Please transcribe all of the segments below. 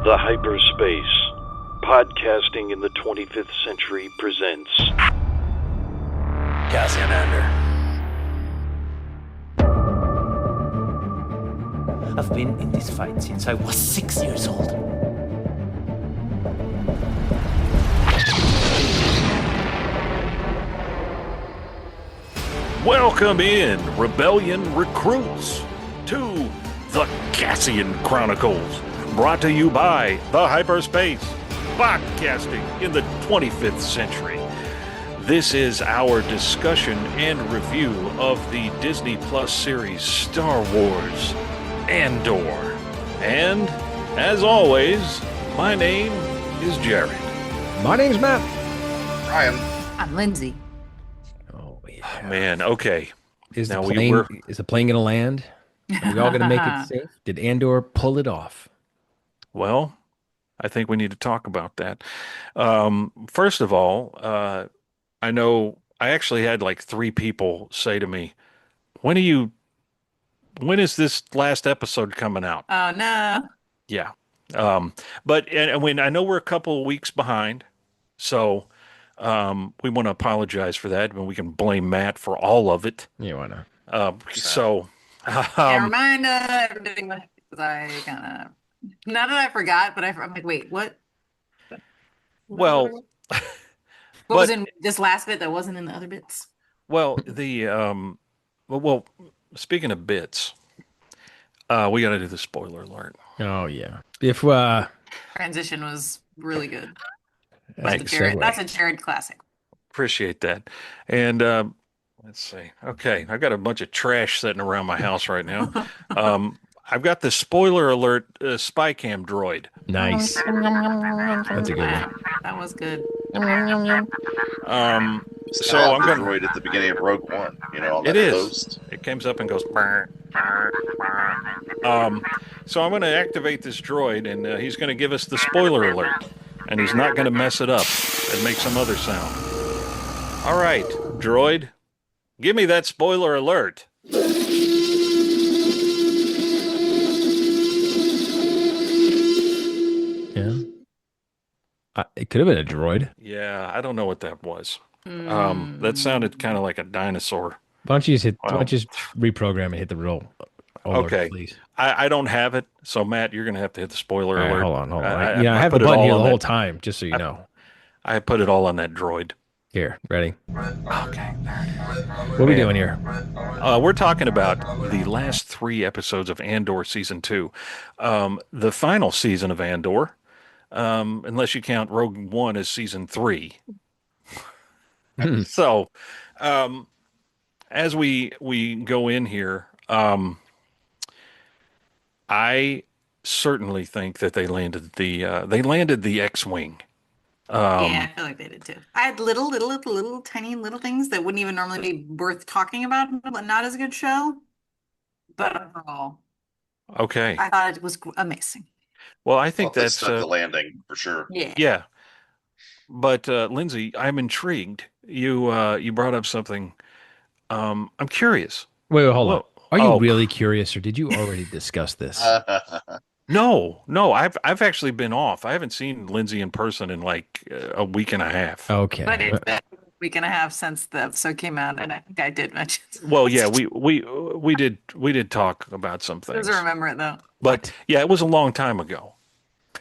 The Hyperspace, podcasting in the 25th century presents Cassian Andor. I've been in this fight since I was 6 years old. Welcome in, Rebellion recruits, to the Cassian Chronicles, brought to you by the Hyperspace, podcasting in the 25th century. This is our discussion and review of the Disney Plus series Star Wars Andor. And, as always, my name is Jared. My name's Matt. Ryan. I'm Lindsay. Oh, yeah. Man, okay. Is Now the plane going to land? Are we all going to make it safe? Did Andor pull it off? Well, I think we need to talk about that. First of all, I know I actually had like 3 people say to me, when is this last episode coming out? Oh, no. Yeah. But when I know we're a couple of weeks behind, so we want to apologize for that, and we can blame Matt for all of it. Yeah, why not? Remind everything because I kind of, not that I forgot, but I'm like, wait, what? Well, What was in this last bit that wasn't in the other bits? well, speaking of bits, we got to do the spoiler alert. Oh, yeah. If Transition was really good. Thanks, That's a Jared classic. Appreciate that. And let's see. Okay, I've got a bunch of trash sitting around my house right now. I've got the spoiler alert spy cam droid. Nice. That's a good one. That was good. So I'm going droid at the beginning of Rogue One. You know, on that It is. post. It comes up and goes. So I'm going to activate this droid, and he's going to give us the spoiler alert, and he's not going to mess it up and make some other sound. All right, droid, give me that spoiler alert. Yeah. It could have been a droid. Yeah, I don't know what that was. That sounded kind of like a dinosaur. Why don't you just reprogram and hit the roll? Okay. Please. I don't have it, so Matt, you're going to have to hit the spoiler All right, alert. hold on. I I have the put it button all here on the that- whole time, just so you know. I put it all on that droid. Here, ready? Okay. What are we doing here? We're talking about the last 3 episodes of Andor season 2, the final season of Andor, unless you count Rogue One as season 3. So, as we go in here, I certainly think that they landed the X-wing. Yeah, I feel like they did too. I had little tiny little things that wouldn't even normally be worth talking about, but not as a good show. But overall, Okay. I thought it was amazing. Well, I think They that's stuck the landing for sure. Yeah. yeah. But Lindsay, I'm intrigued. You brought up something. I'm curious. Wait, hold on. Well, Are you oh. really curious, or did you already discuss this? No. I've actually been off. I haven't seen Lindsay in person in like a week and a half. Okay. But it's been a week and a half since the episode came out, and I think I did mention. Well, yeah, we did talk about some things. Doesn't remember it though. But yeah, it was a long time ago.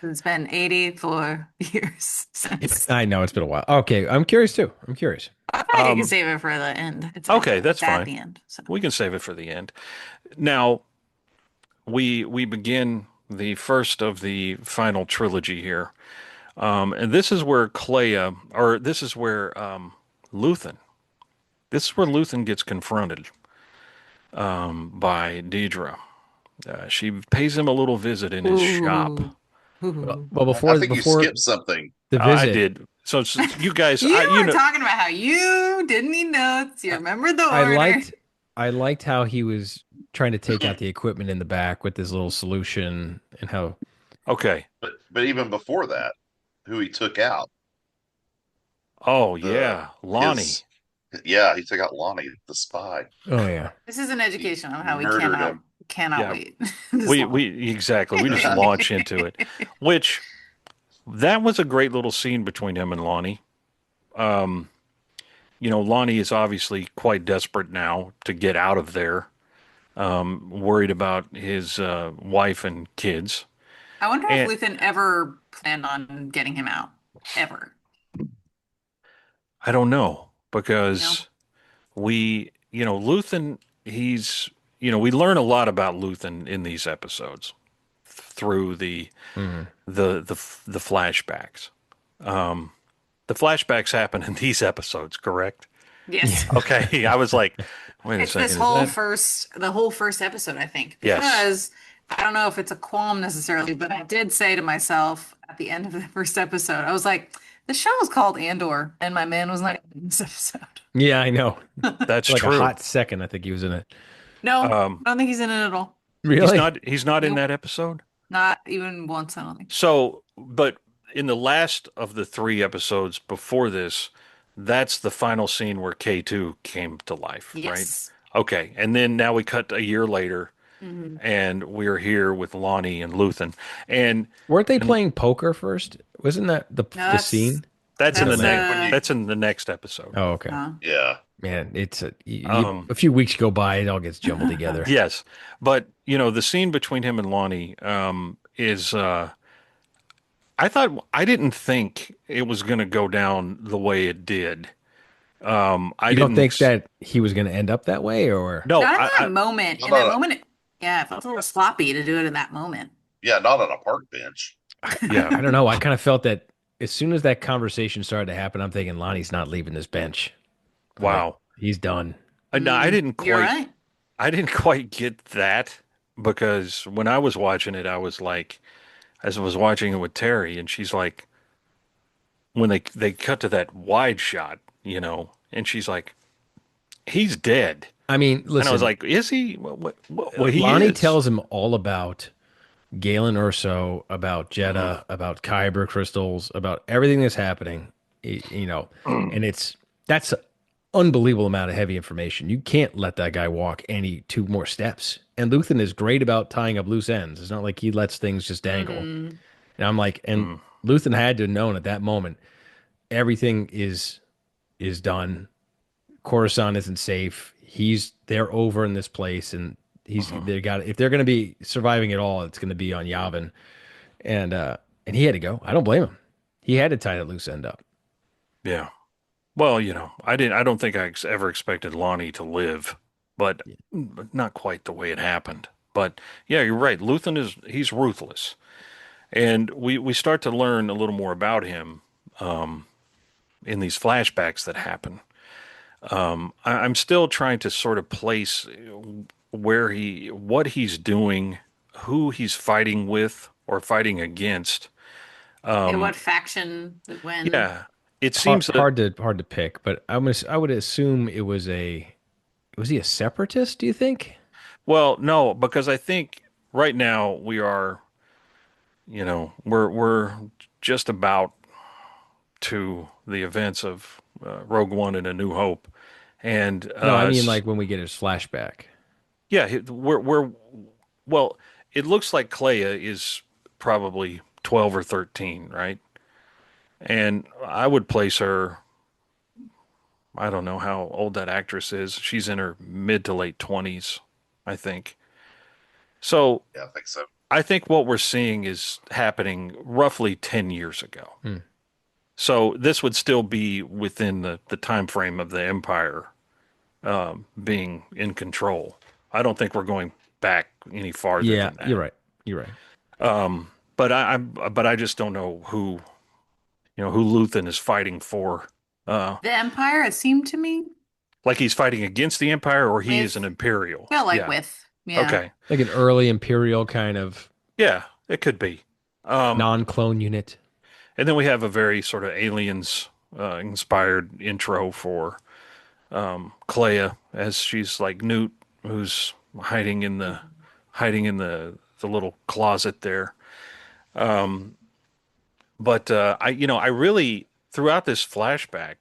It's been 84 years since. I know it's been a while. Okay, I'm curious too. I'm curious. I thought you can save it for the end. It's Okay, that's at fine. the end. So. We can save it for the end. Now, we begin the first of the final trilogy here. And this is where Luthen, this is where Luthen gets confronted by Deidre. She pays him a little visit in his shop. Ooh. Well, before I think you skipped something. the visit, I did. So you guys, You were know, talking about how you didn't need notes. You remembered the order. I liked how he was trying to take out the equipment in the back with this little solution, and how okay. But even before that, who he took out. Oh yeah, Lonnie. Yeah, he took out Lonnie, the spy. oh yeah, This is an education on how we Murdered cannot him. Cannot Yeah. wait. We exactly. We just launch into it, which that was a great little scene between him and Lonnie. Lonnie is obviously quite desperate now to get out of there, worried about his wife and kids. I wonder if And Luthen ever planned on getting him out. Ever. I don't know No. because Luthen, we learn a lot about Luthen in these episodes through Mhm. the flashbacks. The flashbacks happen in these episodes, correct? Yes. Okay, I was like, wait a It's second, this is whole that? the whole first episode, I think, Yes. because I don't know if it's a qualm necessarily, but I did say to myself at the end of the first episode, I was like, the show is called Andor, and my man was not even in this episode. Yeah, I know. That's For like a true. hot second, I think he was in it. No, Um, I don't think he's in it at all. Really? he's not in Nope, that episode. not even once, I don't think. So, but in the last of the three episodes before this, that's the final scene where K2 came to life, right? Yes. Okay, and then now we cut a year later, Hmm. and we're here with Lonnie and Luthen, and Weren't they and playing poker first? Wasn't that No, the scene? that's in the that's next that's in the next episode. Oh, okay. Yeah. Man, it's Um, a few weeks go by, it all gets jumbled together. yes, but the scene between him and Lonnie is I didn't think it was going to go down the way it did. I You don't didn't. think that he was going to end up that way, or No, Not in that moment. Not In that on a- moment, yeah, it felt a little sloppy to do it in that moment. Yeah, not on a park bench. yeah, I don't know. I kind of felt that as soon as that conversation started to happen, I'm thinking Lonnie's not leaving this bench. wow. He's done. No, You're right. I didn't quite get that because when I was watching it, I was like, as I was watching it with Terry, and she's like, when they cut to that wide shot, and she's like, he's dead, I mean, and I was listen, like, is he? Well, he Lonnie is. tells him all about Galen Urso, about Jeddah, about Kyber crystals, about everything that's happening, and that's an unbelievable amount of heavy information. You can't let that guy walk any two more steps. And Luthen is great about tying up loose ends. It's not like he lets things just dangle. And I'm like, and Luthen had to have known at that moment everything is done. Coruscant isn't safe. They're over in this place, and they got if they're going to be surviving at all, it's going to be on Yavin, and he had to go. I don't blame him. He had to tie that loose end up. Yeah. Well, I didn't. I don't think I ever expected Lonnie to live, but not quite the way it happened. But yeah, you're right. He's ruthless, and we start to learn a little more about him in these flashbacks that happen. I'm still trying to sort of place what he's doing, who he's fighting with or fighting against. And what faction when? Yeah, it seems that Hard to pick, but I would assume was he a separatist? Do you think? well, no, because I think right now we are, we're just about to the events of Rogue One and A New Hope, and No, I mean like when we get his flashback. yeah, well, it looks like Clea is probably 12 or 13, right? And I would place her. I don't know how old that actress is. She's in her mid to late 20s, I think. So Yeah, I think so. I think what we're seeing is happening roughly 10 years ago. So this would still be within the time frame of the Empire being in control. I don't think we're going back any farther Yeah, than that. you're right. You're right. But I just don't know who Luthen is fighting for. The Empire, it seemed to me. Like he's fighting against the Empire, or he With- is an Imperial. Felt like Yeah. with. Yeah. Okay. Like an early Imperial kind of Yeah, it could be. non-clone unit. And then we have a very sort of aliens inspired intro for Clea, as she's like Newt, who's hiding in the little closet there. But I really throughout this flashback,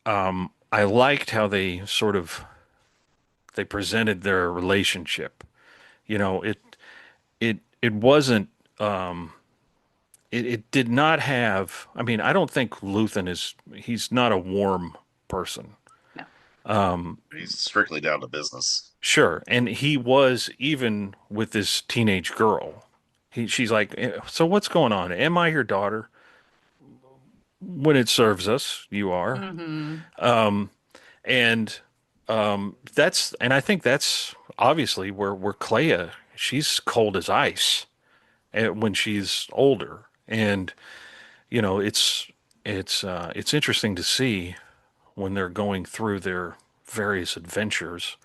I liked how they presented their relationship, You know, it wasn't it did not have, I mean, I don't think Luthen he's not a warm person. No. He's strictly down to business. Sure, and he was even with this teenage girl. She's like, so what's going on? Am I your daughter? When it serves us, you are. Hmm. And and I think that's obviously where Clea, she's cold as ice when she's older. And it's interesting to see when they're going through their various adventures.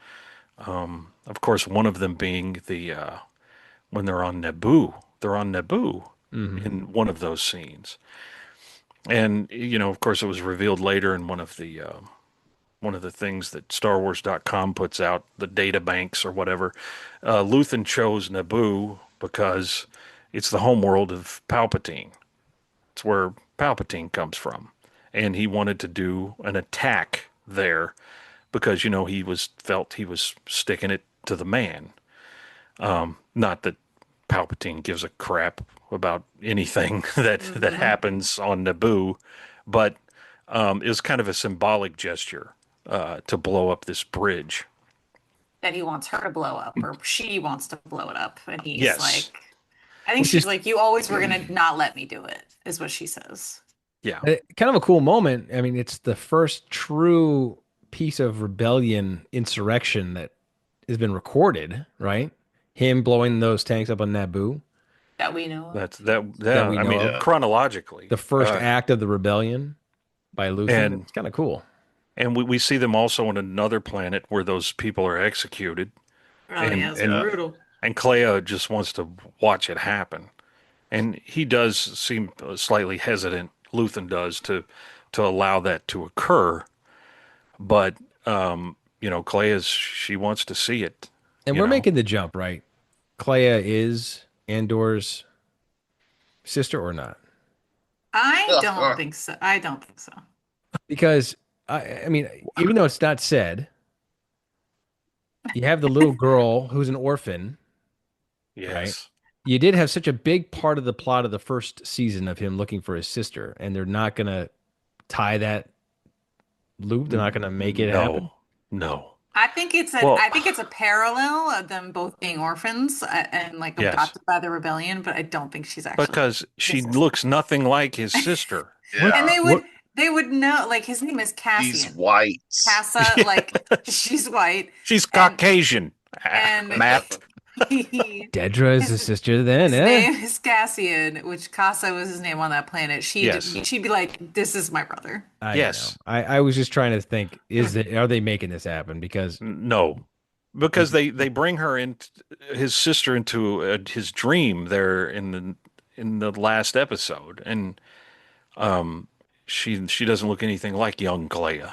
Of course, one of them being when they're on Naboo. They're on Naboo Hmm. in one of those scenes. And of course, it was revealed later in one of the things that StarWars.com puts out, the data banks or whatever. Luthen chose Naboo because it's the homeworld of Palpatine. It's where Palpatine comes from, and he wanted to do an attack there because felt he was sticking it to the man. Not that Palpatine gives a crap about anything that Hmm. happens on Naboo, but it was kind of a symbolic gesture to blow up this bridge. That he wants her to blow up, or she wants to blow it up, and he's Yes, like, I think Which she's is like, you always were gonna not let me do it, is what she says. yeah, kind of a cool moment. I mean, it's the first true piece of rebellion insurrection that has been recorded, right? Him blowing those tanks up on Naboo That we know of. that's that. that Yeah, we I know mean of. Yeah. chronologically, The first act of the rebellion by Luthen. and It's kind of cool. and we see them also on another planet where those people are executed, Oh yeah, and it's and Yeah. brutal. and Clea just wants to watch it happen. And he does seem slightly hesitant, Luthen does, to allow that to occur. But she wants to see it, And you we're know. making the jump, right? Clea is Andor's sister or not? I don't think so. I don't think so. Because I mean, even though it's not said, you have the little girl who's an orphan, right? Yes. You did have such a big part of the plot of the first season of him looking for his sister, and they're not gonna tie that loop. They're not gonna make it happen. No. No. I Well, think it's a parallel of them both being orphans and like yes, adopted by the rebellion, but I don't think she's actually because she his sister. looks nothing like his sister. What? And Yeah. What? they would know, like his name is He's Cassian. white. Casa, like Yes. she's white, She's and Caucasian. and Math. he Dedra is the his sister then, his eh? name is Cassian, which Casa was his name on that planet. Yes. She'd be like, "This is my brother." I know. Yes. I was just trying to think, are they making this happen? Because No, because they bring her in, his sister into his dream there in the last episode, and um, she doesn't look anything like young Clea.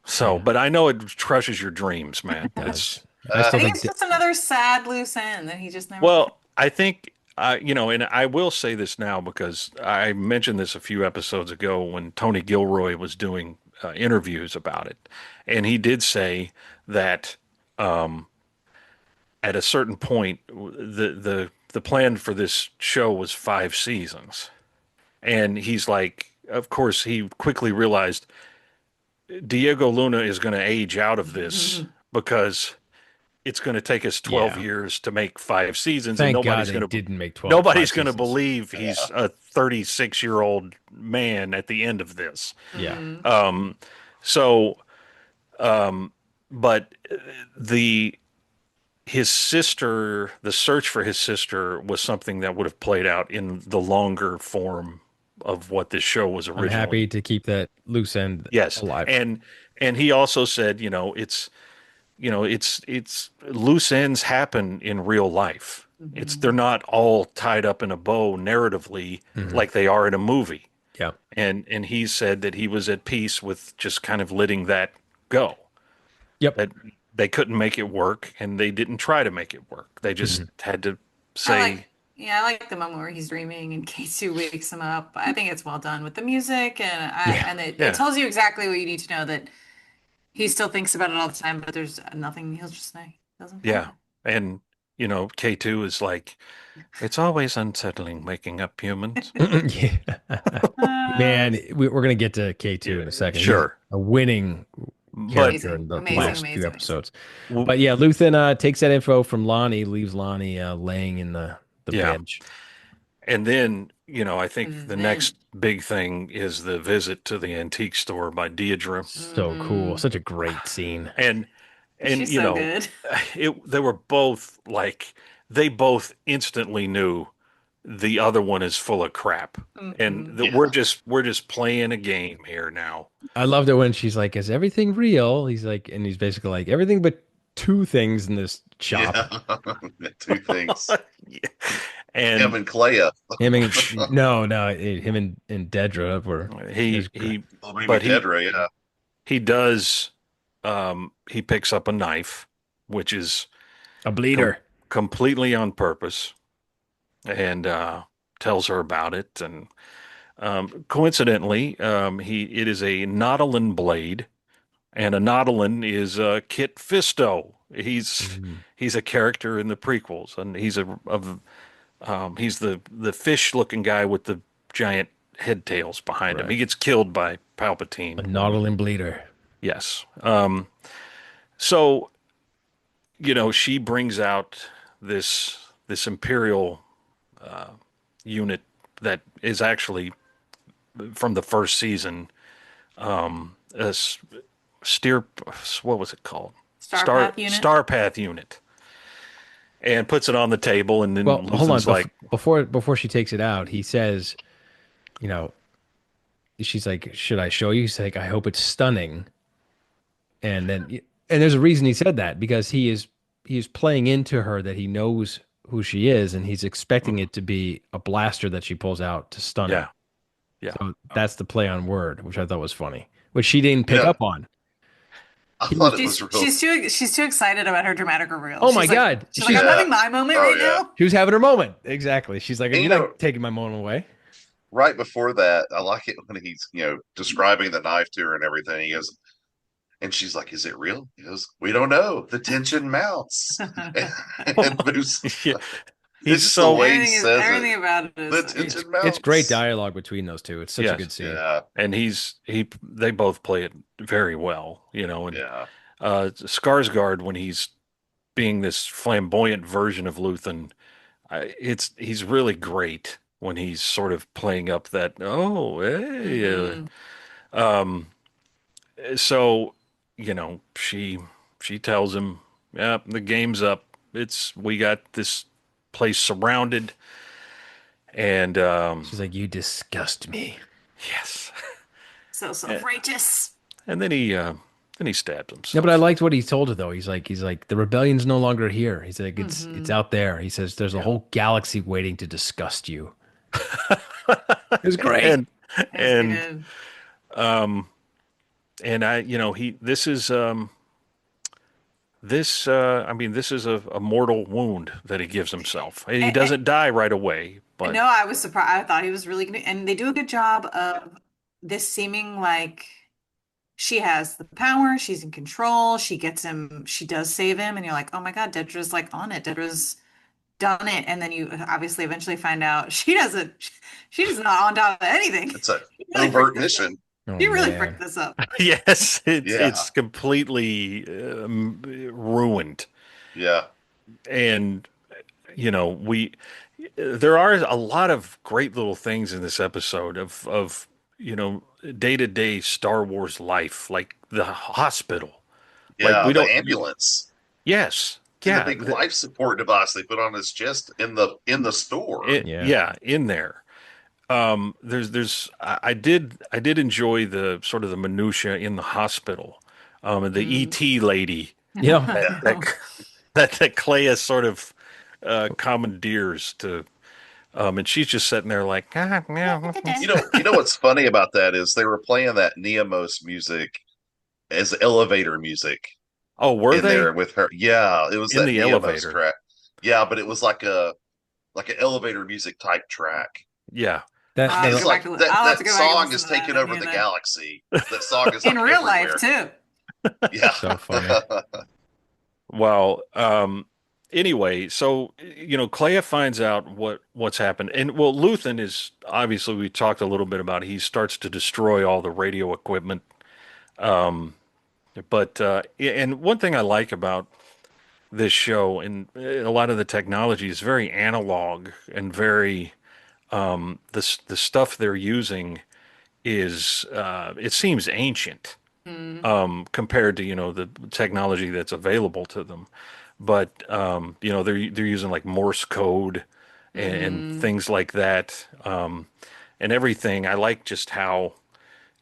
So, yeah, but I know it crushes your dreams, man. it does. I I still Uh, think think it's just another sad loose end that he just never. Well, I think and I will say this now because I mentioned this a few episodes ago when Tony Gilroy was doing interviews about it, and he did say that at a certain point, the plan for this show was 5 seasons, and he's like, of course, he quickly realized Diego Luna is going to age out of this because it's going to take us 12 yeah. years to make 5 seasons, and Thank God they didn't make 5 nobody's going to seasons. believe he's a 36-year-old man at the end of this. Yeah. Mhm. So, but the his sister, the search for his sister was something that would have played out in the longer form of what this show was I'm happy originally. to keep that loose end Yes, alive. and he also said, it's loose ends happen in real life. They're Mhm. not all tied up in a bow narratively Mhm. like they are in a movie. Yeah. And he said that he was at peace with just kind of letting that go. Yep. That they couldn't make it work and they didn't try to make it work. They just Mhm. had to I like, say, yeah, I like the moment where he's dreaming and K2 wakes him up. I think it's well done with the music Yeah. and it yeah, tells you exactly what you need to know that he still thinks about it all the time, but there's nothing he'll just say. Doesn't yeah. matter. And K2 is like, it's always unsettling making up humans. Yeah. Man, we're going to get to K2 in a second. He's Sure. a winning But character in the Amazing, last amazing, two amazing. episodes. w- But yeah, Luthen takes that info from Lonnie, leaves Lonnie laying in the Yeah. bench. and then, I think the Then- next big thing is the visit to the antique store by Deidre. So cool. Such a great scene. And She's so good. they were both like, they both instantly knew the other one is full of crap, and that we're just playing a game here now. I loved it when she's like, "Is everything real?" He's like, and he's basically like, "Everything but two things in this shop." Yeah. Two things. Yeah. And Him and Clea. Him and him and Dedra were Oh, maybe but Dedra, yeah. he does, he picks up a knife, which is a bleeder. completely on purpose, and tells her about it. And coincidentally, it is a Nautolan blade, and a Nautolan is Kit Fisto. He's a character in the prequels, and he's he's the fish-looking guy with the giant head tails behind him. Right. He gets killed by Palpatine. A Nautolan bleeder. Yes. So, she brings out this Imperial unit that is actually from the first season. What was it called? Star Path unit. Unit. And puts it on the table, and then Well, hold on. Luthen's like, Before she takes it out, he says, she's like, "Should I show you?" He's like, "I hope it's stunning." And there's a reason he said that, because he is playing into her that he knows who she is, and he's expecting it to be a blaster that she pulls out to stun him. yeah. So that's the play on word, which I thought was funny, which she didn't pick Yeah. up on. I thought it was real. She's too excited about her dramatic reveal. Oh my God. She's like, I'm having my moment right now. She was having her moment. Exactly. She's like, And "You're not taking my moment away." Right before that, I like it when he's, describing the knife to her and everything. He goes, and she's like, "Is it real?" He goes, "We don't know. The tension mounts." and Moose, Yeah. it's He's so the way he Everything, says everything it. about it The is tension mounts. It's great dialogue between those two. It's such a Yes. good scene. Yeah, And they both play it very well, and yeah. Skarsgård, when he's being this flamboyant version of Luthen, he's really great when he's sort of playing up that, oh, hey. So, she tells him, "Yeah, the game's up. We got this place surrounded." And She's like, "You disgust me." yes. so self-righteous. And then he stabs himself. No, but I liked what he told her though. He's like, "The rebellion's no longer here." He's like, it's out there. He says, "There's a whole galaxy waiting to disgust you." It was great. and Good. and this is this is a mortal wound that he gives himself. He doesn't die right away, but No, I was surprised. I thought he was really good, and they do a good job of this seeming like she has the power, she's in control, she gets him, she does save him, and you're like, oh my God, Dedra's like on it, Dedra's done it, and then you obviously eventually find out she's not on top of anything. It's a really overt freaked this mission. Oh, You really man. freaked this up. yes, Yeah. it's completely ruined. Yeah, And there are a lot of great little things in this episode of day-to-day Star Wars life, like the hospital. yeah. we The don't- ambulance. Yes. And Yeah. the big life support device they put on his chest in the store. Yeah. In there. I did enjoy the sort of the minutia in the hospital. The ET lady Yeah. that Clea sort of commandeers to, and she's just sitting there like, ah, yeah. You know what's funny about that is they were playing that Neamos music as elevator music Oh, were in they? there with her. Yeah, it was In that the Neamos elevator. track. Yeah, but it was like an elevator music type track. Yeah. I'll It's go like back to- that, I'll have that to go back and song listen is to that taking and over hear the that. galaxy. That song is In like real everywhere. life too. Yeah. So funny. Well, anyway, so Clea finds out what's happened, and well, Luthen is obviously we talked a little bit about it. He starts to destroy all the radio equipment. But and one thing I like about this show and a lot of the technology is very analog and very the stuff they're using is it seems ancient compared to the technology that's available to them. But they're using like Morse code and things like that, and everything. I like just how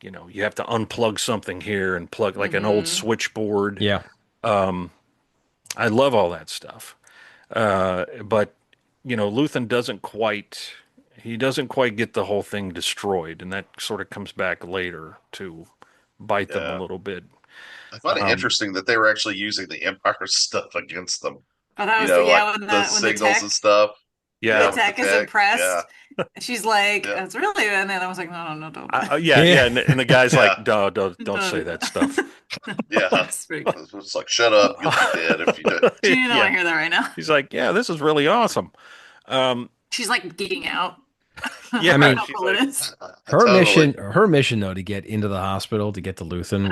you have to unplug something here and plug like an old switchboard. Yeah. I love all that stuff. But Luthen doesn't quite get the whole thing destroyed, and that sort of comes back later to bite them Yeah. a little bit. I find it Um, interesting that they were actually using the Empire stuff against them. Oh, that You was know, like when the the signals tech and stuff. the Yeah, yeah, with the tech is tech. Yeah, impressed. She's like, yeah, it's really, and then I was like, no, no, no, don't. yeah, Yeah. yeah, and the guy's yeah, like, "No, don't say that stuff." yeah. That's pretty good. It's like, shut up, you'll be dead if you do. She didn't want Yeah, to hear that right now. he's like, "Yeah, this is really awesome." Um, She's like geeking out. yeah, I mean, How she's cool it like, is. Her Totally. mission though to get into the hospital to get to Luthen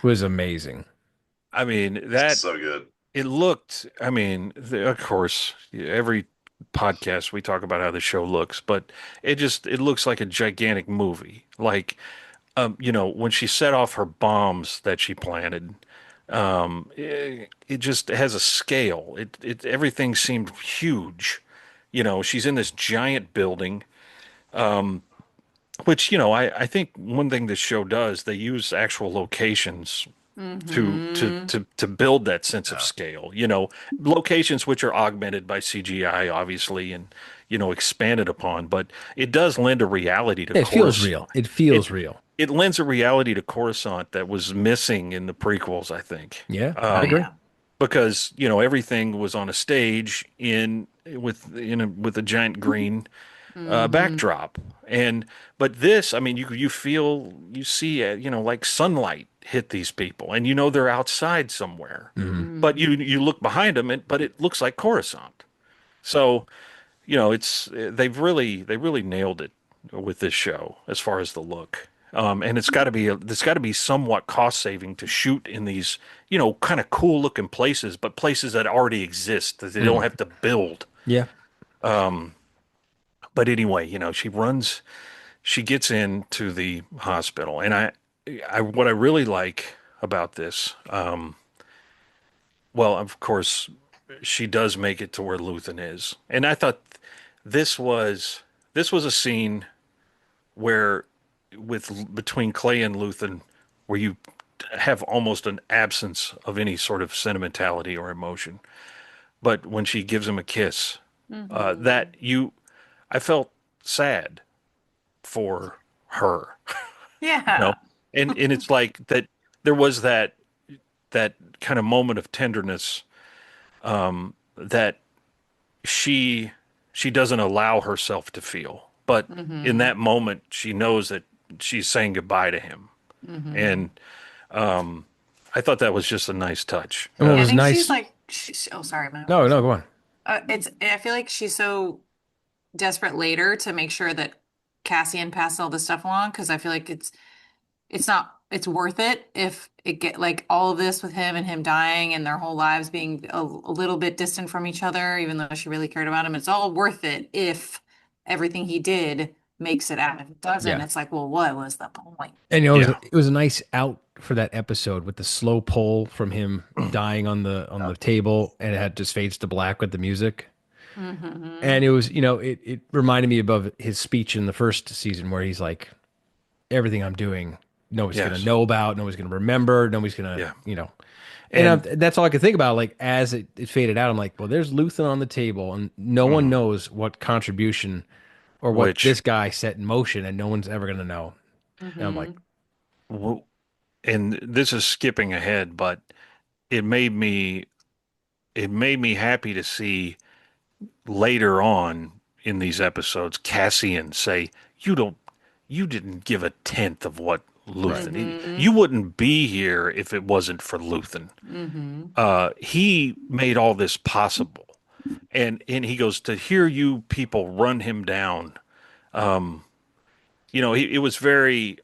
was amazing. I mean that So good. it looked. I mean, of course, every podcast we talk about how the show looks, but it looks like a gigantic movie. Like, when she set off her bombs that she planted, it just has a scale. It everything seemed huge. She's in this giant building, which, I think one thing this show does, they use actual locations to build that sense of Yeah. scale. Locations which are augmented by CGI, obviously, and expanded upon, but it does lend a reality to It feels Coruscant. real. It It feels real. it lends a reality to Coruscant that was missing in the prequels, I think. Yeah, Oh I agree. yeah. Because everything was on a stage with a giant green backdrop. But this, I mean, you see like sunlight hit these people, and they're outside somewhere. But you look behind them, but it looks like Coruscant. So it's they really nailed it with this show as far as the look. And it's got to be somewhat cost saving to shoot in these kind of cool looking places, but places that already exist that they don't have to build. Yeah. But anyway, she gets into the hospital, and what I really like about this, well, of course, she does make it to where Luthen is, and I thought this was a scene where between Clay and Luthen, where you have almost an absence of any sort of sentimentality or emotion, but when she gives him a kiss, I felt sad for her, you Yeah. know, and it's like that there was that kind of moment of tenderness that she doesn't allow herself to feel, but in that moment she knows that she's saying goodbye to him, and I thought that was just a nice touch. And what I was think nice? she's like, oh, sorry, man. No, no, go on. I feel like she's so desperate later to make sure that Cassian passes all this stuff along because I feel like it's worth it if it get like all of this with him and him dying and their whole lives being a little bit distant from each other, even though she really cared about him. It's all worth it if everything he did makes it out. If it doesn't, Yeah. it's like, well, what was the point? And Yeah. it was a nice out for that episode with the slow pull from him dying on the table, and it had just fades to black with the music. And it was, it reminded me of his speech in the first season where he's like, everything I'm doing, nobody's going Yes. to know about, nobody's going to remember, nobody's going to, Yeah. And that's all I could think about. Like, as it faded out, I'm like, well, there's Luthen on the table, and no one knows what contribution or what Which- this guy set in motion, and no one's ever going to know. And I'm like, Well, and this is skipping ahead, but it made me happy to see later on in these episodes Cassian say, you didn't give a tenth of what Luthen. Mm-hmm. You wouldn't be here if it wasn't for Luthen. He made all this possible. And he goes, to hear you people run him down. It was very,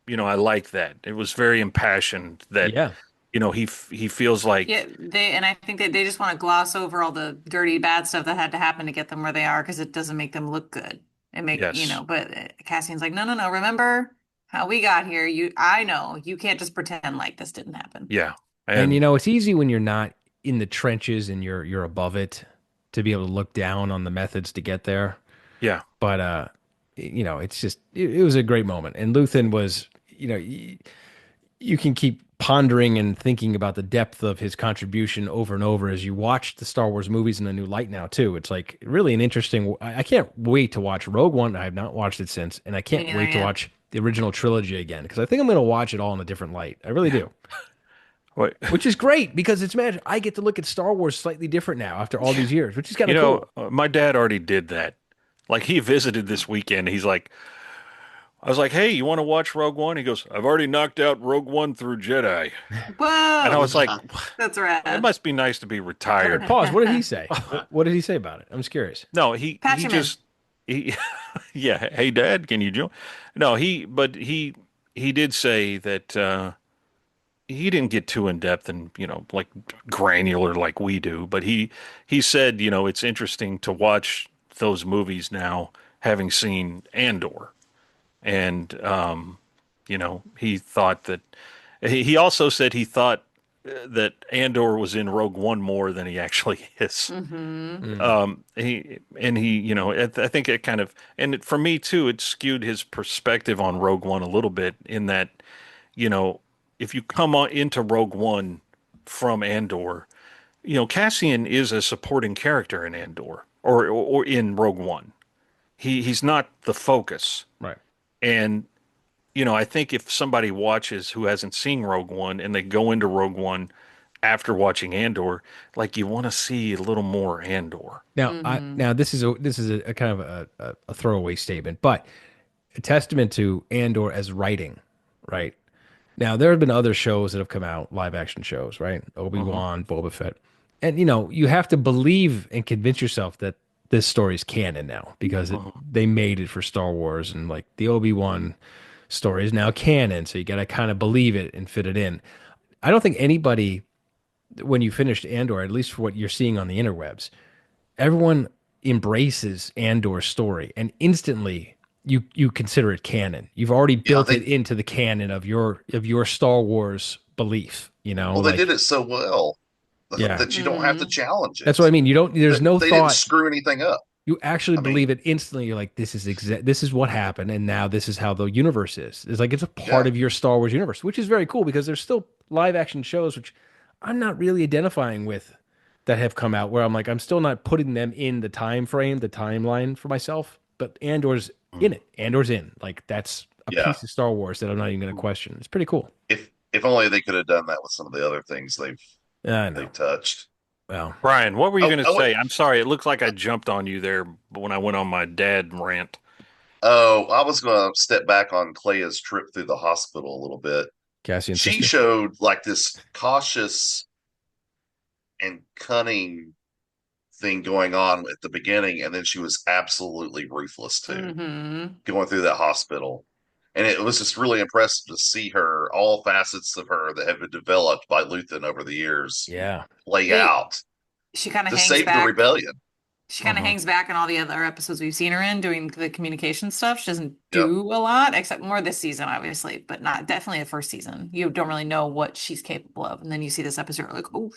I like that. It was very impassioned that, Yeah. he feels like, Yeah, and I think that they just want to gloss over all the dirty, bad stuff that had to happen to get them where they are because it doesn't make them look good. yes, But Cassian's like, no, no, no. Remember how we got here? I know you can't just pretend like this didn't happen. yeah. And And it's easy when you're not in the trenches and you're above it to be able to look down on the methods to get there. yeah, But it's just it was a great moment. And Luthen was, you can keep pondering and thinking about the depth of his contribution over and over as you watch the Star Wars movies in a new light now too. It's like really an interesting. I can't wait to watch Rogue One. I have not watched it since, and I can't neither wait to yet. watch the original trilogy again because I think I'm going to watch it all in a different light. I really do. what, Which is great because it's magic. I get to look at Star Wars slightly different now after all these years, which is kind of cool. my dad already did that. Like he visited this weekend. He's like, I was like, hey, you want to watch Rogue One? He goes, I've already knocked out Rogue One through Jedi. And I Whoa, was like, that's it rad. must be nice to be retired. Pause. What did he say? What did he say about it? I'm just curious. No, he Patch him in. just he yeah, hey dad, can you join? No, he did say that he didn't get too in depth and, like granular like we do, but he said, it's interesting to watch those movies now having seen Andor. And he thought that he also said he thought that Andor was in Rogue One more than he actually is. Mm-hmm. I think it kind of, for me too, it skewed his perspective on Rogue One a little bit in that, if you come into Rogue One from Andor, Cassian is a supporting character in Andor or in Rogue One. He's not the focus. Right. And, I think if somebody watches who hasn't seen Rogue One and they go into Rogue One after watching Andor, like you want to see a little more Andor. Now this is a kind of a throwaway statement, but a testament to Andor as writing, right? Now there have been other shows that have come out, live action shows, right? Obi-Wan, Boba Fett. And you have to believe and convince yourself that this story is canon now because they made it for Star Wars and like the Obi-Wan story is now canon, so you got to kind of believe it and fit it in. I don't think anybody when you finished Andor, at least for what you're seeing on the interwebs, everyone embraces Andor's story and instantly you consider it canon. You've already built it into the canon of your Star Wars belief, Well, they did it so well that you don't have to challenge it. That's what I mean. You don't. There's no they thought. didn't screw anything up. You actually believe it instantly. You're like, this is what happened, and now this is how the universe is. It's like it's a part of your Star Wars universe, which is very cool because there's still live action shows which I'm not really identifying with that have come out where I'm like, I'm still not putting them in the time frame, the timeline for myself. But Andor's in it. Andor's in. Like that's a piece of Star Wars that I'm not even going to question. It's pretty cool. If only they could have done that with some of the other things they've touched. Well, Brian, what were you going to say? I'm sorry. It looks like I jumped on you there when I went on my dad rant. Oh, I was going to step back on Clea's trip through the hospital a little bit. Cassian, she showed like this cautious and cunning thing going on at the beginning, and then she was absolutely ruthless too, going through that hospital. And it was just really impressive to see her, all facets of her that have been developed by Luthen over the years, play out. She kind of to hangs save back. the rebellion. She kind of hangs back in all the other episodes we've seen her in doing the communication stuff. She doesn't do a lot, except more this season, obviously, but not definitely the first season. You don't really know what she's capable of, and then you see this episode, like, oh,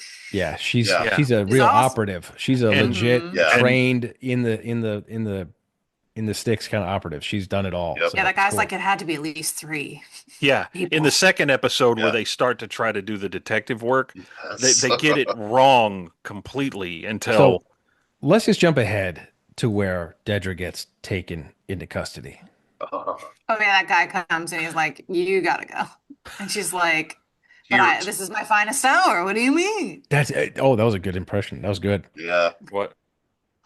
she's a real operative. She's a legit trained in the sticks kind of operative. She's done it all. Yep. So that guy's like, it had to be at least 3. Yeah. In the second episode where they start to try to do the detective work, they get it wrong completely until. So, let's just jump ahead to where Dedra gets taken into custody. Oh yeah, that guy comes and he's like, "You gotta go," and she's like, "But this is my finest hour. What do you mean?" That was a good impression. That was good. Yeah. What?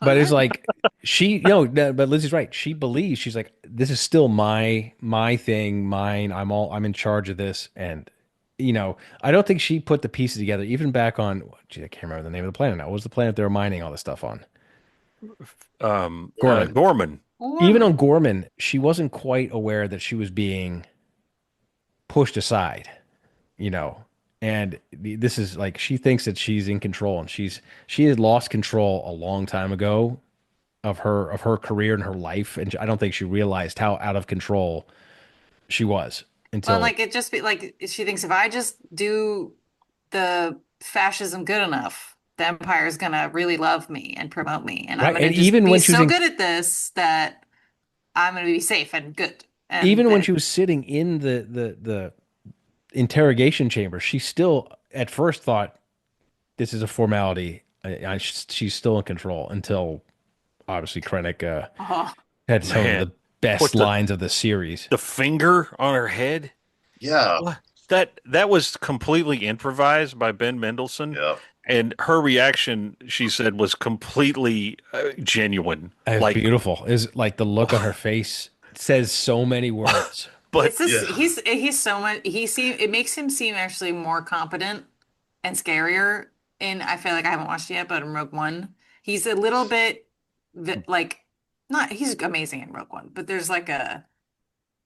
But it's like but Lizzie's right. She believes she's like, this is still my thing, mine. I'm in charge of this. And I don't think she put the pieces together, even back on, gee, I can't remember the name of the planet now. What was the planet they were mining all this stuff on? Gorman. Gorman. Even on Woman. Gorman, she wasn't quite aware that she was being pushed aside, you know. And this is like, she thinks that she's in control, and she had lost control a long time ago of her career and her life, and I don't think she realized how out of control she was Well, until like it just be like she thinks if I just do the fascism good enough, the empire is gonna really love me and promote me, and I'm right. gonna And just even be when she was so good at this that I'm gonna be safe and good. And even when that she was sitting in the interrogation chamber, she still at first thought this is a formality. She's still in control until obviously Krennic oh, had some of Man, the best put the lines of the series. the finger on her head. Yeah. What? That was completely improvised by Ben Mendelsohn, Yeah. and her reaction, she said, was completely genuine. It was Like, beautiful. Is like the look on her face says so many words. but it's just Yeah. he's so much it makes him seem actually more competent and scarier. And I feel like I haven't watched it yet, but in Rogue One, he's a little bit like not he's amazing in Rogue One, but there's like a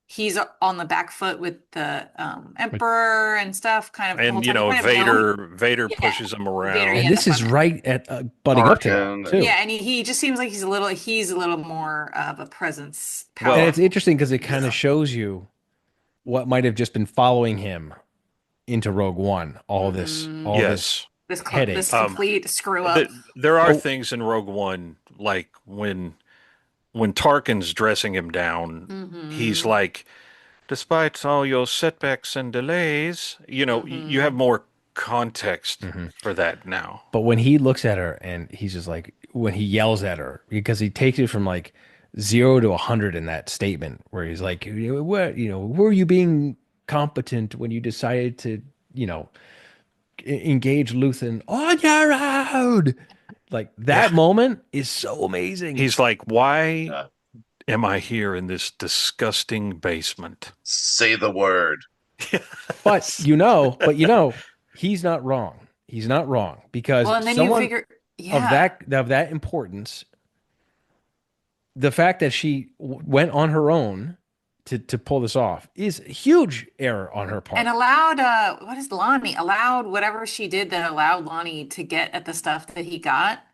he's on the back foot with the But Emperor and stuff, kind of the whole and time. You kind of Vader yeah, pushes him Vader, around. yeah, and this that's what is I meant. right at butting up to that Tarkin and too. Yeah, and he just seems like he's a little more of a presence, And Well, it's powerful. interesting because it kind yeah. of shows you what might have just been following him into Rogue One. Mhm. All this yes. This headache. complete screw up. There are But things in Rogue One, like when Tarkin's dressing him down, he's Hmm. like, despite all your setbacks and delays, you have Hmm. more context Mhm. for that now. But when he looks at her and he's just like, when he yells at her, because he takes it from like 0 to 100 in that statement, where he's like, were you being competent when you decided to, you know, engage Luthen on your own? Like Yeah. that moment is so amazing. He's like, why Yeah. am I here in this disgusting basement? Say the word. But he's not wrong. He's not wrong because Well, and then you someone figure, of yeah. that importance, the fact that she went on her own to pull this off is a huge error on her And part. allowed what is Lonnie? Allowed whatever she did that allowed Lonnie to get at the stuff that he got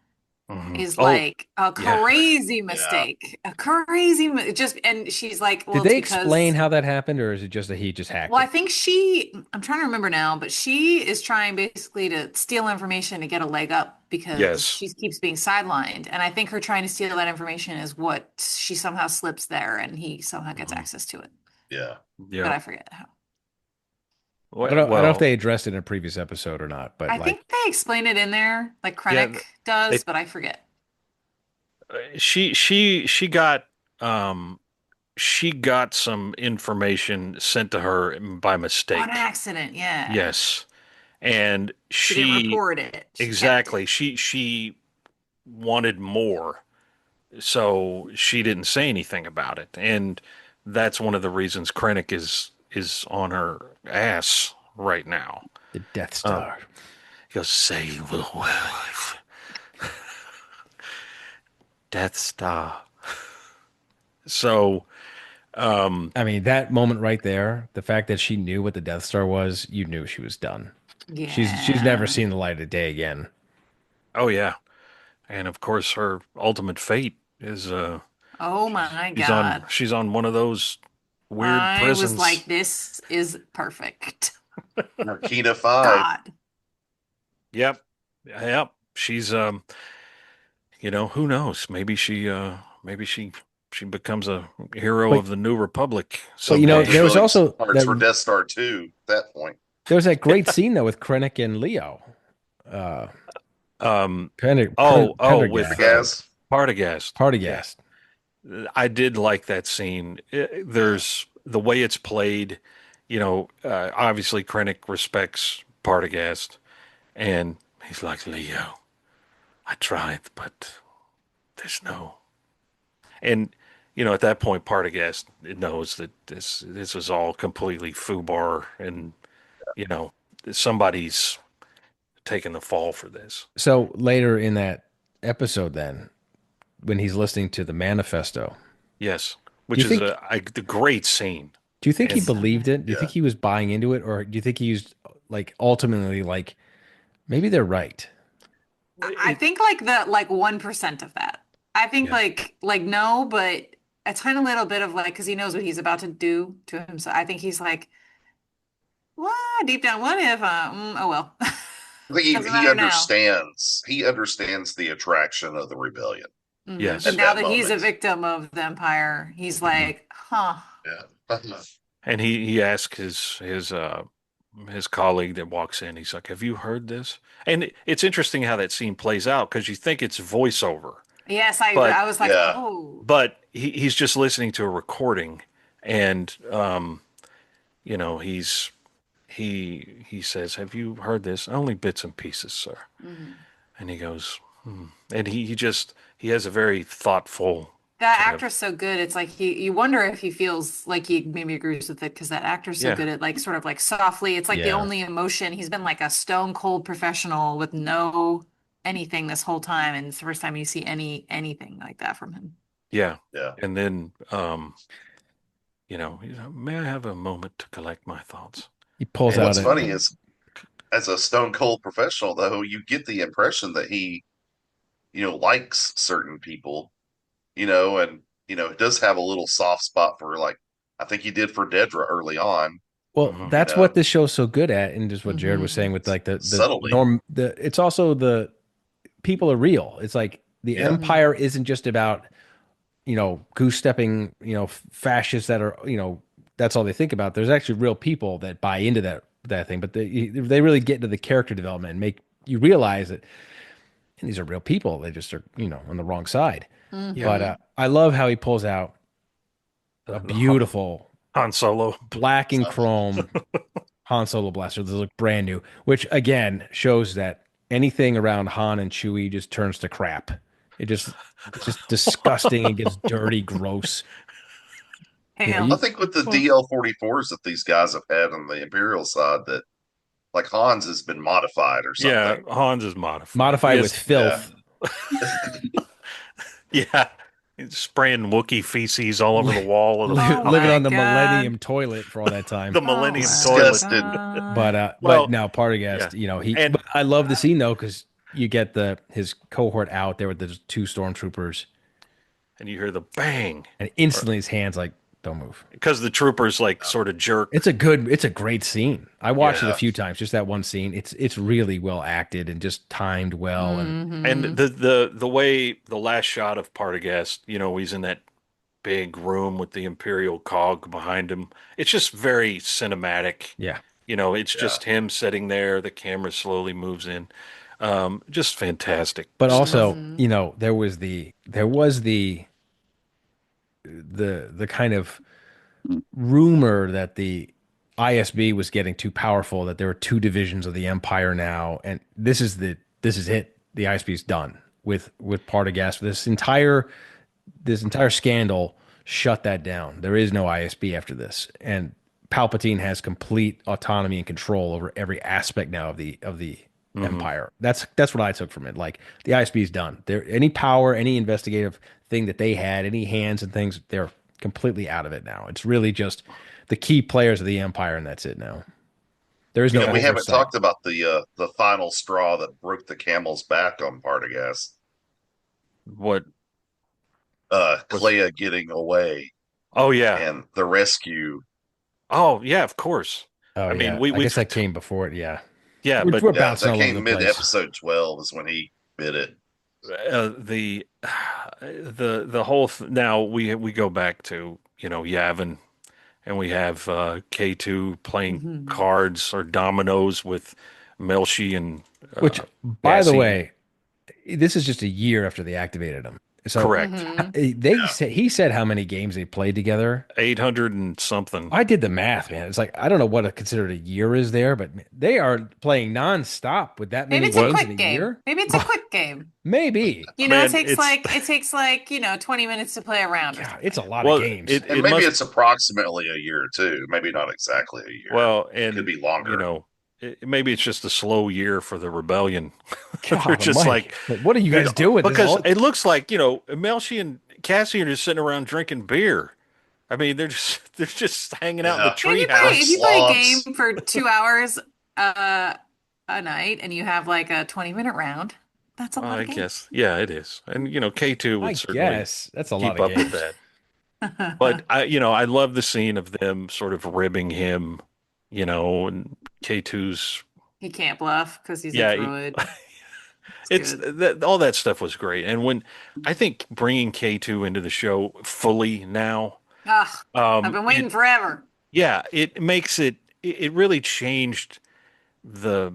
Mhm. is Oh, like a yeah. crazy Yeah. mistake. A crazy just and she's like, well, Did it's they explain because how that happened, or is it just that he just hacked well, I it? think I'm trying to remember now, but she is trying basically to steal information to get a leg up because Yes. she keeps being sidelined. And I think her trying to steal that information is what she somehow slips there and he somehow gets Mhm. access to it. Yeah. But Yeah. I forget how. I don't know if Well, they addressed it in a previous episode or not, but I like think they explain it in there, like yeah, Krennic does, they but I forget. she got um she got some information sent to her by On mistake. accident, yeah. Yes. And She didn't report it. She kept exactly, it. she wanted more. So she didn't say anything about it. And that's one of the reasons Krennic is on her ass right now. the Death Um, Star. he'll say the word. Death Star. So, I mean, that moment right there, the fact that she knew what the Death Star was, you knew she was done. She's never Yeah. seen the light of day again. oh yeah. And of course her ultimate fate is Oh my she's on God. she's on one of those weird I was prisons. like, this is perfect. Marquina 5. God. Yep. Yep. She's who knows? Maybe she becomes a hero But of the New Republic but someday. there was Building also parts for Death Star 2 at that point. there was that great scene though with Krennic and Leo. Uh, With Gas. Partagast. Yeah. Partagast. I did like that scene. There's the way it's played, obviously Krennic respects Partagast and he's like, Leo, I tried, but there's no, and at that point, Partagast knows that this is all completely foobar, and you know, somebody's taking the fall for this. So later in that episode, then when he's listening to the manifesto, Yes, do which you is think the great scene. do you think he And So believed good. it? Do you Yeah. think he was buying into it, or do you think he was like ultimately like maybe they're right? I it, think like the like 1% of that. I think Yeah. like no, but a tiny little bit of like because he knows what he's about to do to himself. I think he's like, what deep down, what if oh well. I think Doesn't he matter now. understands. He understands the attraction of the rebellion But yes, at now that that he's a moment. victim of the Empire, he's Mhm. like, huh. Yeah. and he asked his colleague that walks in. He's like, "Have you heard this?" And it's interesting how that scene plays out because you think it's voiceover, Yes, but I was like, Yeah. oh. he's just listening to a recording, and he's he says, "Have you heard this?" "Only bits and pieces, sir." Mhm. And he goes, and he has a very thoughtful That kind of actor's so good. It's like you wonder if he feels like he maybe agrees with it because that actor's so yeah good at like sort of like softly. It's like the Yeah. only emotion. He's been like a stone cold professional with no anything this whole time, and it's the first time you see anything like that from him. yeah. Yeah. And then he's like, "May I have a moment to collect my thoughts?" He pulls And And out what's a funny is, as a stone cold professional, though, you get the impression that he, likes certain people, and does have a little soft spot for like, I think he did for Dedra early on, well, mhm, that's what this show's so good at, and just what Jared was saying Hmm. with like the subtly. norm the it's also the people are real. It's like the Yeah. Hmm. empire isn't just about, goose stepping, fascists that are, that's all they think about. There's actually real people that buy into that thing, but they really get into the character development and make you realize that and these are real people. They just are, on the wrong side. yeah, But Hmm. I love how he pulls out a the beautiful Han Solo. black and chrome Han Solo blaster. Those look brand new, which again shows that anything around Han and Chewie just turns to crap. It's just disgusting. It gets dirty, gross. You know, I Damn. think with the Well, DL-44s that these guys have had on the Imperial side, that like Hans has been modified or yeah, something. Hans is modified. modified with Yeah. filth, Yeah, he's spraying Wookiee feces all over the wall of Oh the living my on the God. Millennium toilet for all that time. the Oh Millennium my Toilet. Disgusted. But God. but Well, now yeah, Partagast, and but I love the scene though because you get his cohort out there with the two stormtroopers, and you hear the bang, and instantly his hands like don't move. because the troopers like sort of jerk. It's a great scene. I watched it a Yeah, Yeah. few times, just that one scene. It's really well acted and just timed well. And and Hmm. the way the last shot of Partagast, he's in that big room with the Imperial cog behind him. It's just very cinematic. yeah, It's Yeah. just him sitting there. The camera slowly moves in. Just fantastic but stuff. also, Hmm. there was the kind of rumor that the ISB was getting too powerful, that there were two divisions of the Empire now, and this is it. The ISB is done with Partagast. This entire scandal shut that down. There is no ISB after this, and Palpatine has complete autonomy and control over every aspect now of the Hmm. Empire. That's what I took from it. Like the ISB is done. There any power, any investigative thing that they had, any hands and things, they're completely out of it now. It's really just the key players of the Empire, and that's it now. There is no We haven't oversight. talked about the final straw that broke the camel's back on Partagast. What was? Clea getting away Oh yeah. and the rescue. Oh yeah. Of course. Oh I mean, yeah, I guess that came before it. Yeah, yeah, we're, but we're Yeah, bouncing that all over the came mid place. episode 12 is when he bit it. the the whole now we go back to Yavin, and we have K2 playing Hmm. cards or dominoes with Melshi and Which, by the Cassie. way, this is just a year after they activated him. So Correct. he said how many games they played together. 800 and something. I did the math, man. It's like I don't know what considered a year is there, but they are playing nonstop with that Maybe many it's a games in a quick game. year. Maybe it's a quick game. Maybe. Man, It takes like, 20 minutes to play a round or God, something. it's a lot of well, games. And it maybe must, it's approximately a year too. Maybe not exactly a year. well, It could and, be longer. maybe it's just a slow year for the rebellion. They're God just almighty. Like, what are you guys doing? This is because all- it looks like, Melshi and Cassian are just sitting around drinking beer. I mean, they're just hanging out in the Yeah. If treehouse. you play a game Slobs. for 2 hours a night and you have like a 20-minute round, that's a lot I of games. guess, yeah, it is. And K2 I would certainly guess that's a lot keep of up with games. that. But I love the scene of them sort of ribbing him, and K2's, He can't bluff because he's a yeah, droid. it's Good. all that stuff was great. And when I think bringing K2 into the show fully now, Ugh, I've been waiting forever. yeah, it makes it really changed the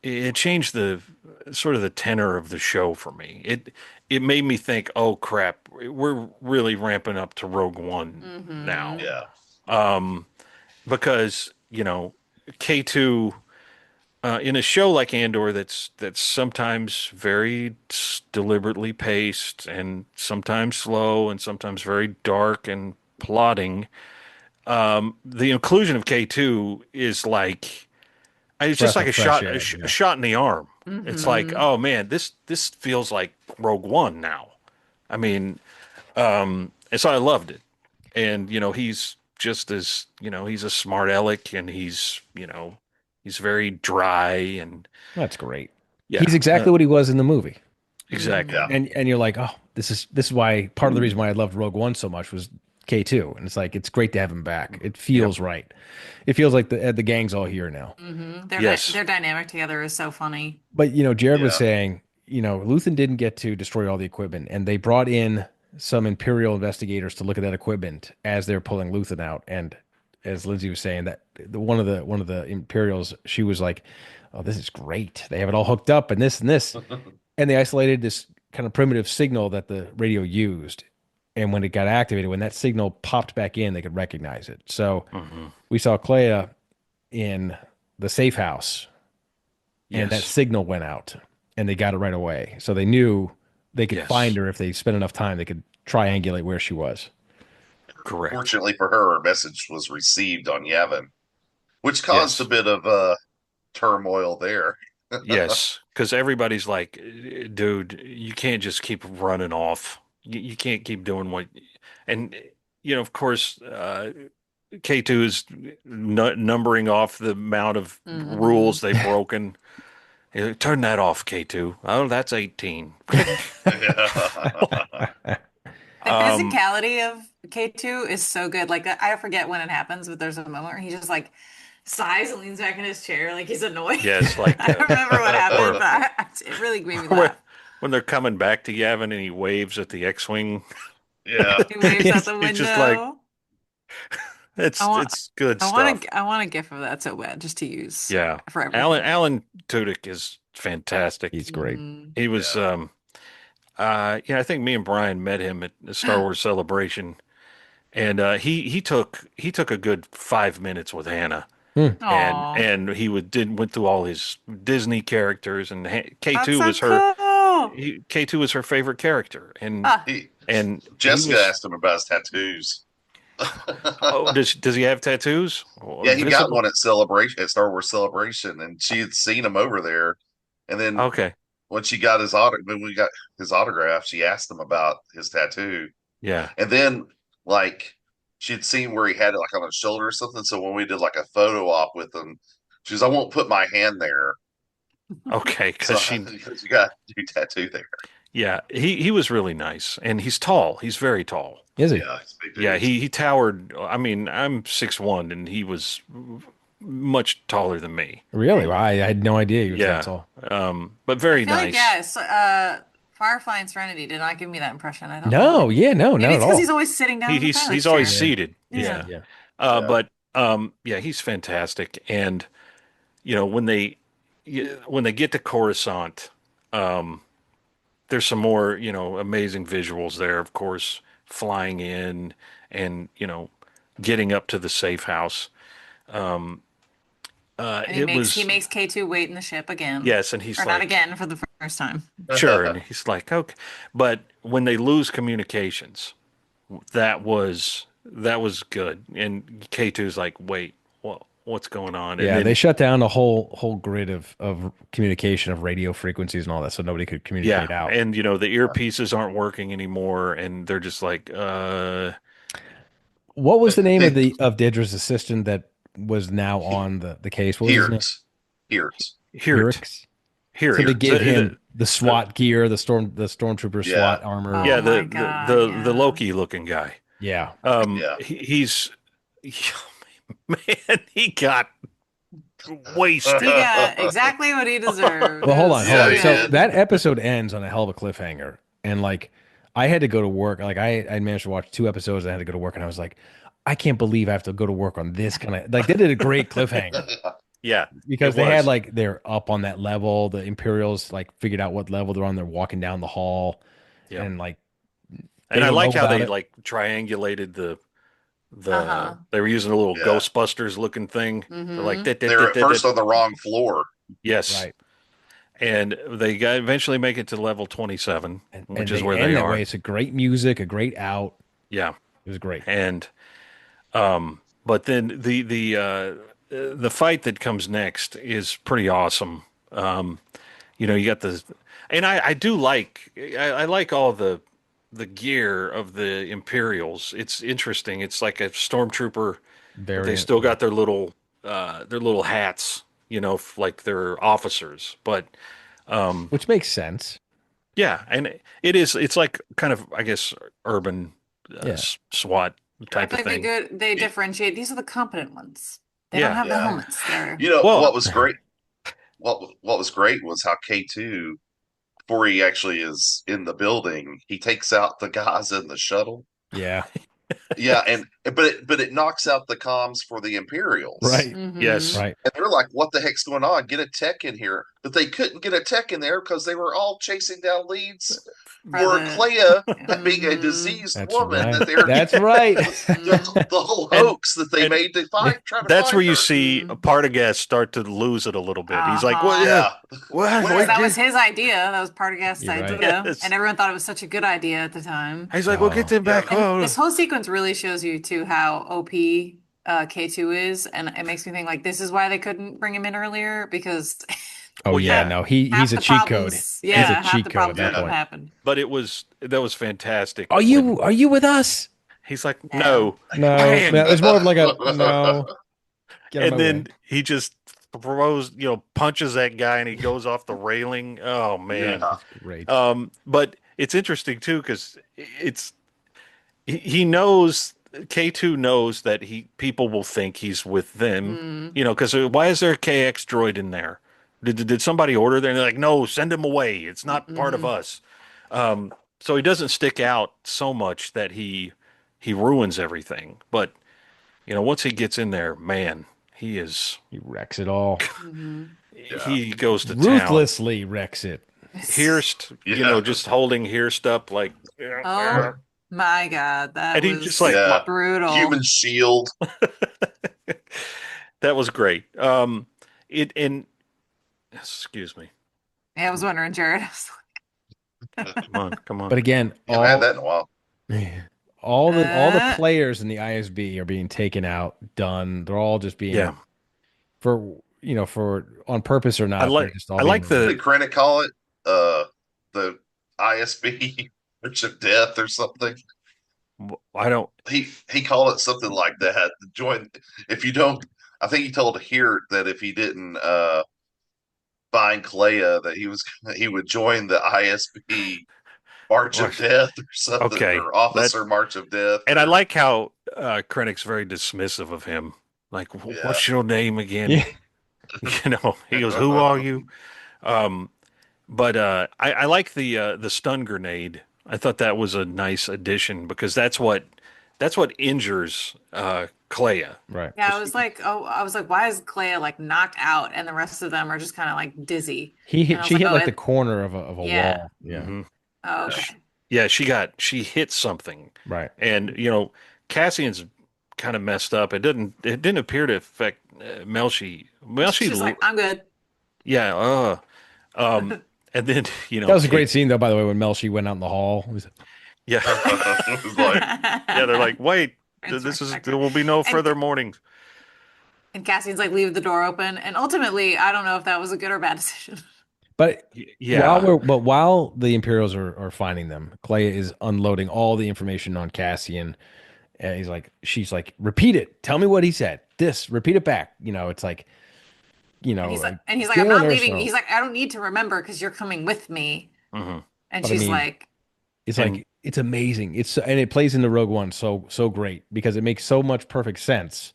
it changed the sort of the tenor of the show for me. It made me think, oh crap, we're really ramping up to Rogue One now. Mm-hmm. Yeah. Because, K2 in a show like Andor that's sometimes very deliberately paced and sometimes slow and sometimes very dark and plotting, the inclusion of K2 is like it's just Breath like of fresh air. a Yeah. shot in the arm. It's like, Mm-hmm. oh man, this feels like Rogue One now. I mean, and so I loved it. And he's just as he's a smart aleck, and he's very dry, and That's great. He's yeah, exactly what he was in the movie. exactly. Yeah. And you're like, oh, this is why part of the reason why I loved Rogue One so much was K2. And it's like it's great to have him back. It feels right. It feels like the gang's all here now. Mm-hmm. Yes. Their dynamic together is so funny. But Jared was Yeah. saying, Luthen didn't get to destroy all the equipment, and they brought in some Imperial investigators to look at that equipment as they're pulling Luthen out. And as Lindsay was saying, that one of the Imperials, she was like, "Oh, this is great. They have it all hooked up, and this and this." And they isolated this kind of primitive signal that the radio used. And when it got activated, when that signal popped back in, they could recognize it. So we saw Clea in the safe house, and that Yes. signal went out, and they got it right away. So they knew they could Yes. find her if they spent enough time. They could triangulate where she was. Correct. Fortunately for her, her message was received on Yavin, which caused Yes. a bit of turmoil there. Yes, because everybody's like, dude, you can't just keep running off. You can't keep doing what, and of course, K2 is numbering off the amount of Mm-hmm. rules they've broken. Turn that off, K2. Oh, that's 18. The physicality of K2 is so good. Like I forget when it happens, but there's a moment where he just like sighs and leans back in his chair like he's annoyed. Yes, like I don't remember what happened, but it really made me laugh. when they're coming back to Yavin and he waves at the X-wing. Yeah. He waves out the He's just like, window. it's good I stuff. want a gif of that so bad just to use Yeah. for everything. Alan Tudyk is fantastic. He's great. Mhm. He was I think me and Brian met him at the Star Wars Celebration, and he took a good 5 minutes with Hannah, Aw. and he went through all his Disney characters, and K2 That's was so her cool. K2 was her favorite character, and Ah. and Jessica he was, asked him about his tattoos. oh, does he have tattoos? Yeah, he got Visible? one at Star Wars Celebration, and she had seen him over there. And then Okay, when we got his autograph, she asked him about his tattoo. yeah, And then like she'd seen where he had it like on his shoulder or something. So when we did like a photo op with him, she was, I won't put my hand there. okay, So because you got your tattoo there. yeah, he was really nice, and he's tall. He's very tall. Is he? Yeah, it's a big dude. Yeah, he towered. I mean, I'm 6'1", and he was much taller than me. Really? Well, I had no idea he was Yeah, that tall. but very I feel nice. like yes, Firefly and Serenity did not give me that impression. I don't No, know. yeah, no, Maybe not it's at because all. he's always sitting down. in the He's pilot's always chair. seated. Yeah. Yeah. Yeah. But yeah, he's fantastic. And when they get to Coruscant, there's some more, amazing visuals there, of course, flying in and, getting up to the safe house. Um, And it he was, makes K2 wait in the ship again. yes, and he's Or not like, again for the first time. sure, and he's like, okay, but when they lose communications, that was good, and K2's like, wait, what's going on? And Yeah, they then, shut down the whole grid of communication of radio frequencies and all that, so nobody could communicate yeah, out. and the earpieces aren't working anymore, and they're just like, What was the name of They the Daedra's assistant that was now he, on the case? What was his name? Heert, Heert. hear it, Hirix. hear So it. they give him the The- SWAT gear, the stormtrooper Yeah, SWAT armor. Oh yeah, my the God, the yeah. Loki looking guy. Yeah. yeah. He's man, he got wasted. He got exactly what he deserved. Well, hold on, hold Yeah, on. he So did. that episode ends on a hell of a cliffhanger, and like I had to go to work. Like I managed to watch 2 episodes. I had to go to work, and I was like, I can't believe I have to go to work on this kind of like they did a great cliffhanger Yeah, because it they had was. like they're up on that level. The Imperials like figured out what level they're on. They're walking down the hall, Yeah, and like they and I don't know like how about they it. like triangulated Uh-huh. they were using a little Yeah. Ghostbusters looking thing. They're like, Mm-hmm. They're at first on the wrong floor. yes, Right. and they eventually make it to level 27, And which is they where end they that are. way. It's a great music, a great out. Yeah, It was great. and but then the fight that comes next is pretty awesome. You got and I do like I like all the gear of the Imperials. It's interesting. It's like a stormtrooper, but they Variant, still got their little hats, like they're officers. But which makes sense. yeah, and it's like kind of, I guess, urban Yeah. SWAT I type of feel like thing. they differentiate. These are the competent ones. They don't Yeah. have the Yeah. helmets. They're You know Well, what was great? What was great was how K2, before he actually is in the building, he takes out the guys in the shuttle. Yeah. Yeah, and but it knocks out the comms for the Imperials. Right. yes. Right. And they're like, what the heck's going on? Get a tech in here. But they couldn't get a tech in there because they were all chasing down leads For for the- Clea being a Mhm. diseased That's woman right. that they're That's right. the whole And- hoax that they and made to find trying to That's find where you her. see a Partagaz start to lose it a little bit. He's like, Uh-huh. "Well, Yeah. what? Where- that was his idea. That was Partagast's You're right. idea, Yes. and everyone thought it was such a good idea at the time. He's like, "Well, get them back." Yeah. Oh, And this whole sequence really shows you too how OP K2 is, and it makes me think like this is why they couldn't bring him in earlier because Oh Well, yeah, yeah. no, half he's a the cheat code. problems, He's yeah, a half cheat the code at problems that wouldn't have point. happened. but that was fantastic. Are you with us? He's like, Yeah. "No," No, Bang! no, it's more of like a no. Get out of and my then way. he just throws, punches that guy, and he goes off the railing. Oh man. Yeah. Great. But it's interesting too because he knows K2 knows that people will think he's with them, because why is there a KX droid in there? Did somebody order there? And they're like, no, send him away. It's not part of us. So he doesn't stick out so much that he ruins everything. But once he gets in there, man, he wrecks it all. he goes to town. Ruthlessly wrecks it. Hirst, Yeah. just holding Hirst up like, Oh my God, that And he was just, like, Yeah. brutal. Human shield. that was great. Excuse me. Yeah, I was wondering, Jared. Come on. But again, I haven't had that in a while. all the Uh. players in the ISB are being taken out, done. They're all just being Yeah. for on purpose or not. I like- they're just all I like being- Did Krennic call it the ISB March of Death or something? I don't. He called it something like that. Join if you don't. I think he told Heert that if he didn't find Clea, that he would join the ISB March of Death or something, Okay, or Officer March of Death. And I like how Krennic's very dismissive of him. Like, Yeah. what's your name again? Yeah. He goes, "Who are you?" But I like the stun grenade. I thought that was a nice addition because that's what injures Clea. right. Yeah, I was like, why is Clea like knocked out and the rest of them are just kind of like dizzy? He hit. And I was She like, hit oh, like it- the corner of a Yeah. wall. Yeah. Mhm. Oh, okay. Yeah, she hit something, Right. and Cassian's kind of messed up. It didn't appear to affect Melshi. She's like, I'm good. Yeah, um, and then That was a Kate, great scene, though, by the way, when Melshi went out in the hall. It was- yeah, It was like, yeah, they're like, wait, Inspector. there will be no And further mornings. and Cassian's like, leave the door open. And ultimately, I don't know if that was a good or bad decision. But Yeah, while the Imperials are finding them, Clea is unloading all the information on Cassian. And she's like, repeat it. Tell me what he said. Repeat it back. It's like, And he's like, I'm Galen not leaving. Erso. He's like, I don't need to remember because you're coming with me. hmm And But I she's mean, like, it's and like it's amazing. And it plays into Rogue One so great because it makes so much perfect sense.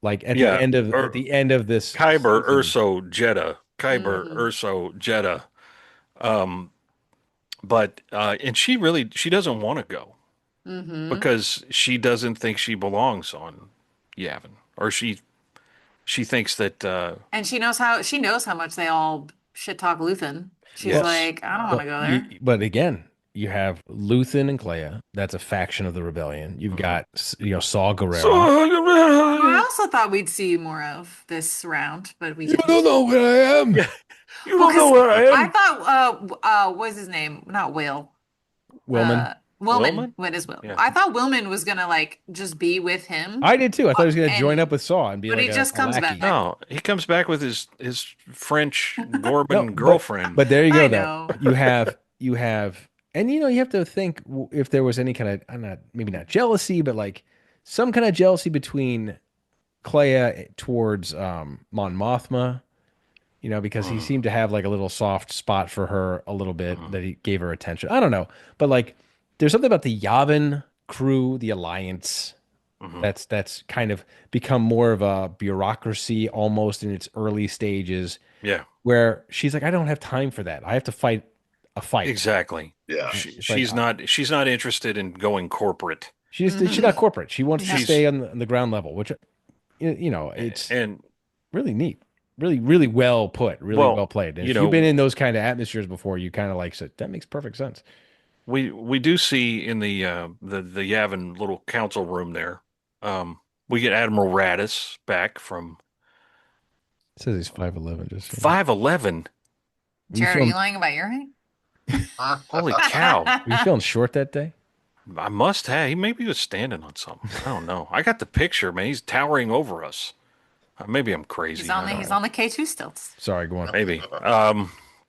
Like yeah, at the end of this Kyber season. Urso Jeddah, Kyber mm-hmm, Urso Jeddah. Um, but and she doesn't want to go mm-hmm. because she doesn't think she belongs on Yavin, or she thinks that And she knows how much they all shit talk Luthen. She's yes, like, I don't want to go there. But again, you have Luthen and Clea. That's a faction of the rebellion. You've Mhm. got Saw So Gerrera. Who I also thought we'd see more of this round, but we You don't didn't. know where I am. yeah, you Well, don't know because where I I am, thought, what's his name? Not Will. Willman. Willman. Wellman. What is Will? Yeah, I thought Willman was gonna like just be with him, I did too. I thought he was going to join and up with Saw and be but like he just a comes lackey. back. no, he comes back with his French No, Gorman but girlfriend. but there you go I though. know. You have and you have to think if there was any kind of I'm not maybe not jealousy, but like some kind of jealousy between Clea towards Mon Mothma, because he Mm, seemed to have like a little soft spot for her a little bit mhm, that he gave her attention. I don't know, but like there's something about the Yavin crew, the alliance mhm. that's kind of become more of a bureaucracy almost in its early stages Yeah, where she's like, I don't have time for that. I have to fight a fight. exactly. yeah. It's like She's not interested in going corporate. she's not corporate. She wants to Yeah. She's stay on the ground level, which it's and really neat, really really well put, really well well, played. And you if you've been know, in those kind of atmospheres before, you kind of like said that makes perfect sense. we do see in the Yavin little council room there, we get Admiral Radis back from It says he's 5'11", just so you know. 5'11". Were you Jared, are feeling you lying about your height? Holy cow. were you feeling short that day? I must have. Maybe he was standing on something. I don't know. I got the picture, man. He's towering over us. Maybe I'm crazy. I don't He's know. on the K2 stilts. Sorry, go on. Maybe.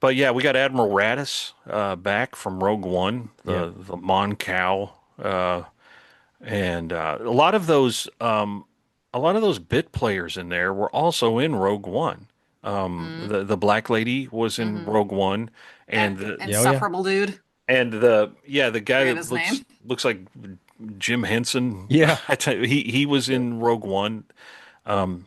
But yeah, we got Admiral Radis back from Rogue One, Yeah. the Mon Cal, and a lot of those bit players in there were also in Rogue One. Mm. The black lady was in Hmm. Rogue One, and That the Yeah, oh yeah. insufferable dude. and the guy Forget that his looks name. looks like Jim Henson. Yeah. I tell you, he was in Rogue One. Um,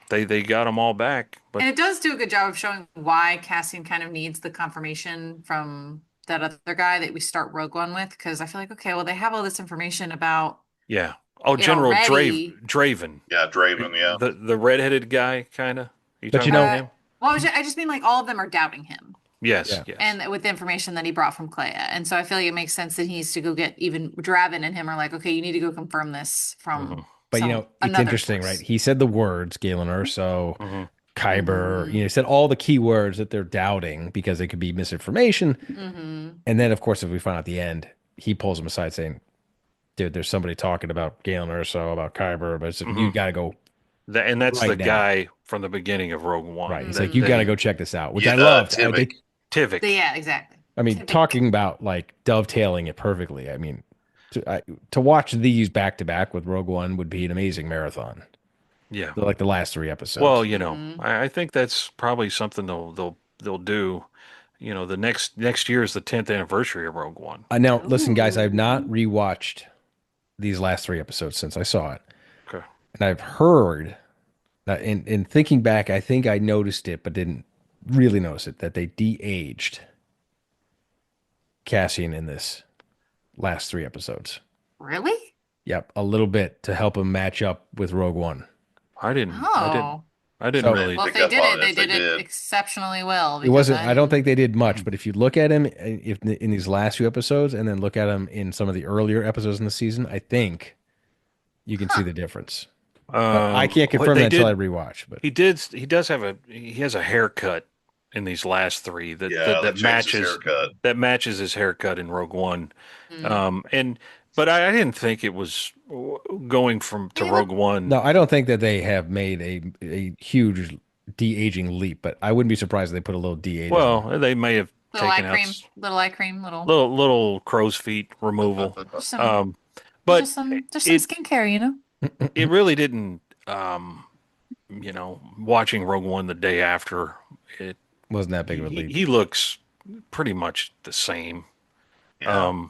they got them all back, but And it does do a good job of showing why Cassian kind of needs the confirmation from that other guy that we start Rogue One with. Because I feel like, okay, well, they have all this information about yeah. Oh, it General already. Draven, Yeah, Draven, yeah. the redheaded guy, kind of. You But talking about Uh, him? well, I just mean like all of them are doubting him. Yes, Yeah. yes. And with the information that he brought from Clea. And so I feel like it makes sense that he needs to go get even Draven and him are like, okay, you need to go confirm this hmm from But it's another interesting, right? source. He said the words Galen Erso, hmm Kyber, Hmm. he said all the key words that they're doubting because it could be misinformation. Hmm. And then, of course, if we find out the end, he pulls him aside saying, dude, there's somebody talking about Galen Erso, about Kyber, but hmm you got to go And that's the right now. guy from the beginning of Rogue One. Right. He's That like, you got to they go check this out, which I Yeah, loved. Tivik. Tivik. Yeah, exactly. I mean, Tivik. talking about like dovetailing it perfectly. I mean, to watch these back to back with Rogue One would be an amazing marathon. Yeah. Like the last three Well, episodes. Hmm. I think that's probably something they'll do. The next year is the 10th anniversary of Rogue One. Now, listen, guys, I've not Ooh. rewatched these last three episodes since I saw it. Okay. And I've heard that in thinking back, I think I noticed it, but didn't really notice it, that they de-aged Cassian in this last three episodes. Really? Yep, a little bit to help him match up with Rogue One. I didn't. Oh. I didn't So- really. Well, if pick they up did on it, they if they did it did. exceptionally well. It Because wasn't. I don't didn't- think they did much, but if you look at him if in these last few episodes, and then look at him in some of the earlier episodes in the season, I think you can see the difference. But I can't What confirm they that until I did, rewatch. But he did. He does have he has a haircut in these last three Yeah, they that changed his haircut. matches his haircut in Rogue One. Mm. But I didn't think it was going from to He Rogue looked- One. no, I don't think that they have made a huge de-aging leap. But I wouldn't be surprised if they put a little de-age. Well, they may have little eye taken out cream, little eye cream, little. little crow's feet removal. Just some, But just some it skincare, you know. it really didn't. Watching Rogue One the day after it, wasn't that big of a leap. he looks pretty much the same. Yeah.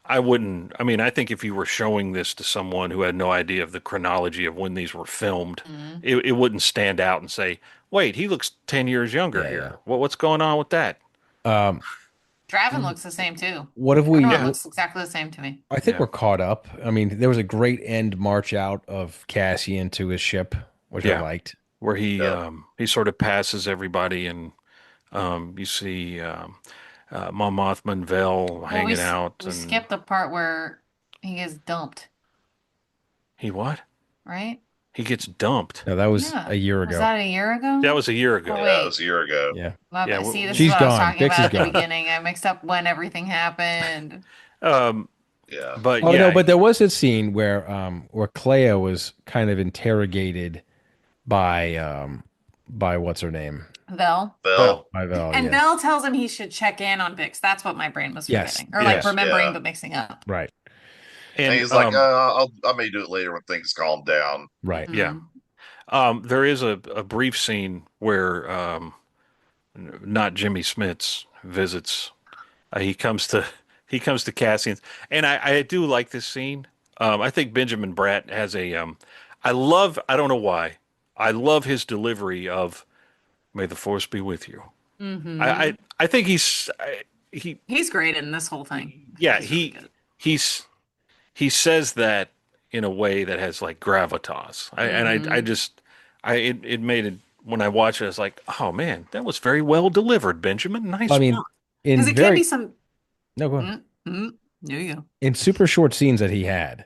I wouldn't. I mean, I think if you were showing this to someone who had no idea of the chronology of when these were filmed, it wouldn't stand out and say, "Wait, he looks 10 years younger Yeah, here. yeah. What's going on with that?" Draven looks the same too. What have we? No, it looks exactly the same to me. I think Yeah. we're caught up. I mean, there was a great end march out of Cassian to his ship, which I Yeah. liked. Where Yeah. he sort of passes everybody, and you see Mon Mothma and Vel hanging out, We and skipped the part where he gets dumped, he what? right? He gets dumped. No, that was Yeah. a year Was ago. that a year ago? That was a year ago. Oh, Yeah, wait. it was a year ago. Yeah. My Yeah, bad. See, this she's is what I was gone. talking Bix about is at the gone. beginning. I mixed up when everything happened. Um, Yeah. but Oh yeah, no, but there was a scene where Clea was kind of interrogated by what's her name? Vel. Vel. By Vel. And yes. Vel tells him he should check in on Vix. That's what my brain was Yes, forgetting. Or like yes, remembering yeah. but mixing up. Right. And he's like, I may do it later when things calm down. Right. Yeah. There is a brief scene where not Jimmy Smits visits. He comes to Cassian's, and I do like this scene. I think Benjamin Bratt has I don't know why. I love his delivery of "May the Force be with you." Mm-hmm. I think he's He's great in this whole thing. yeah, He's really good. he says that in a way that has like gravitas. It made it when I watched it, I was like, oh man, that was very well delivered, Benjamin. Nice I mean, work. in Because it can very be some. no, go on. There you go. In super short scenes that he had,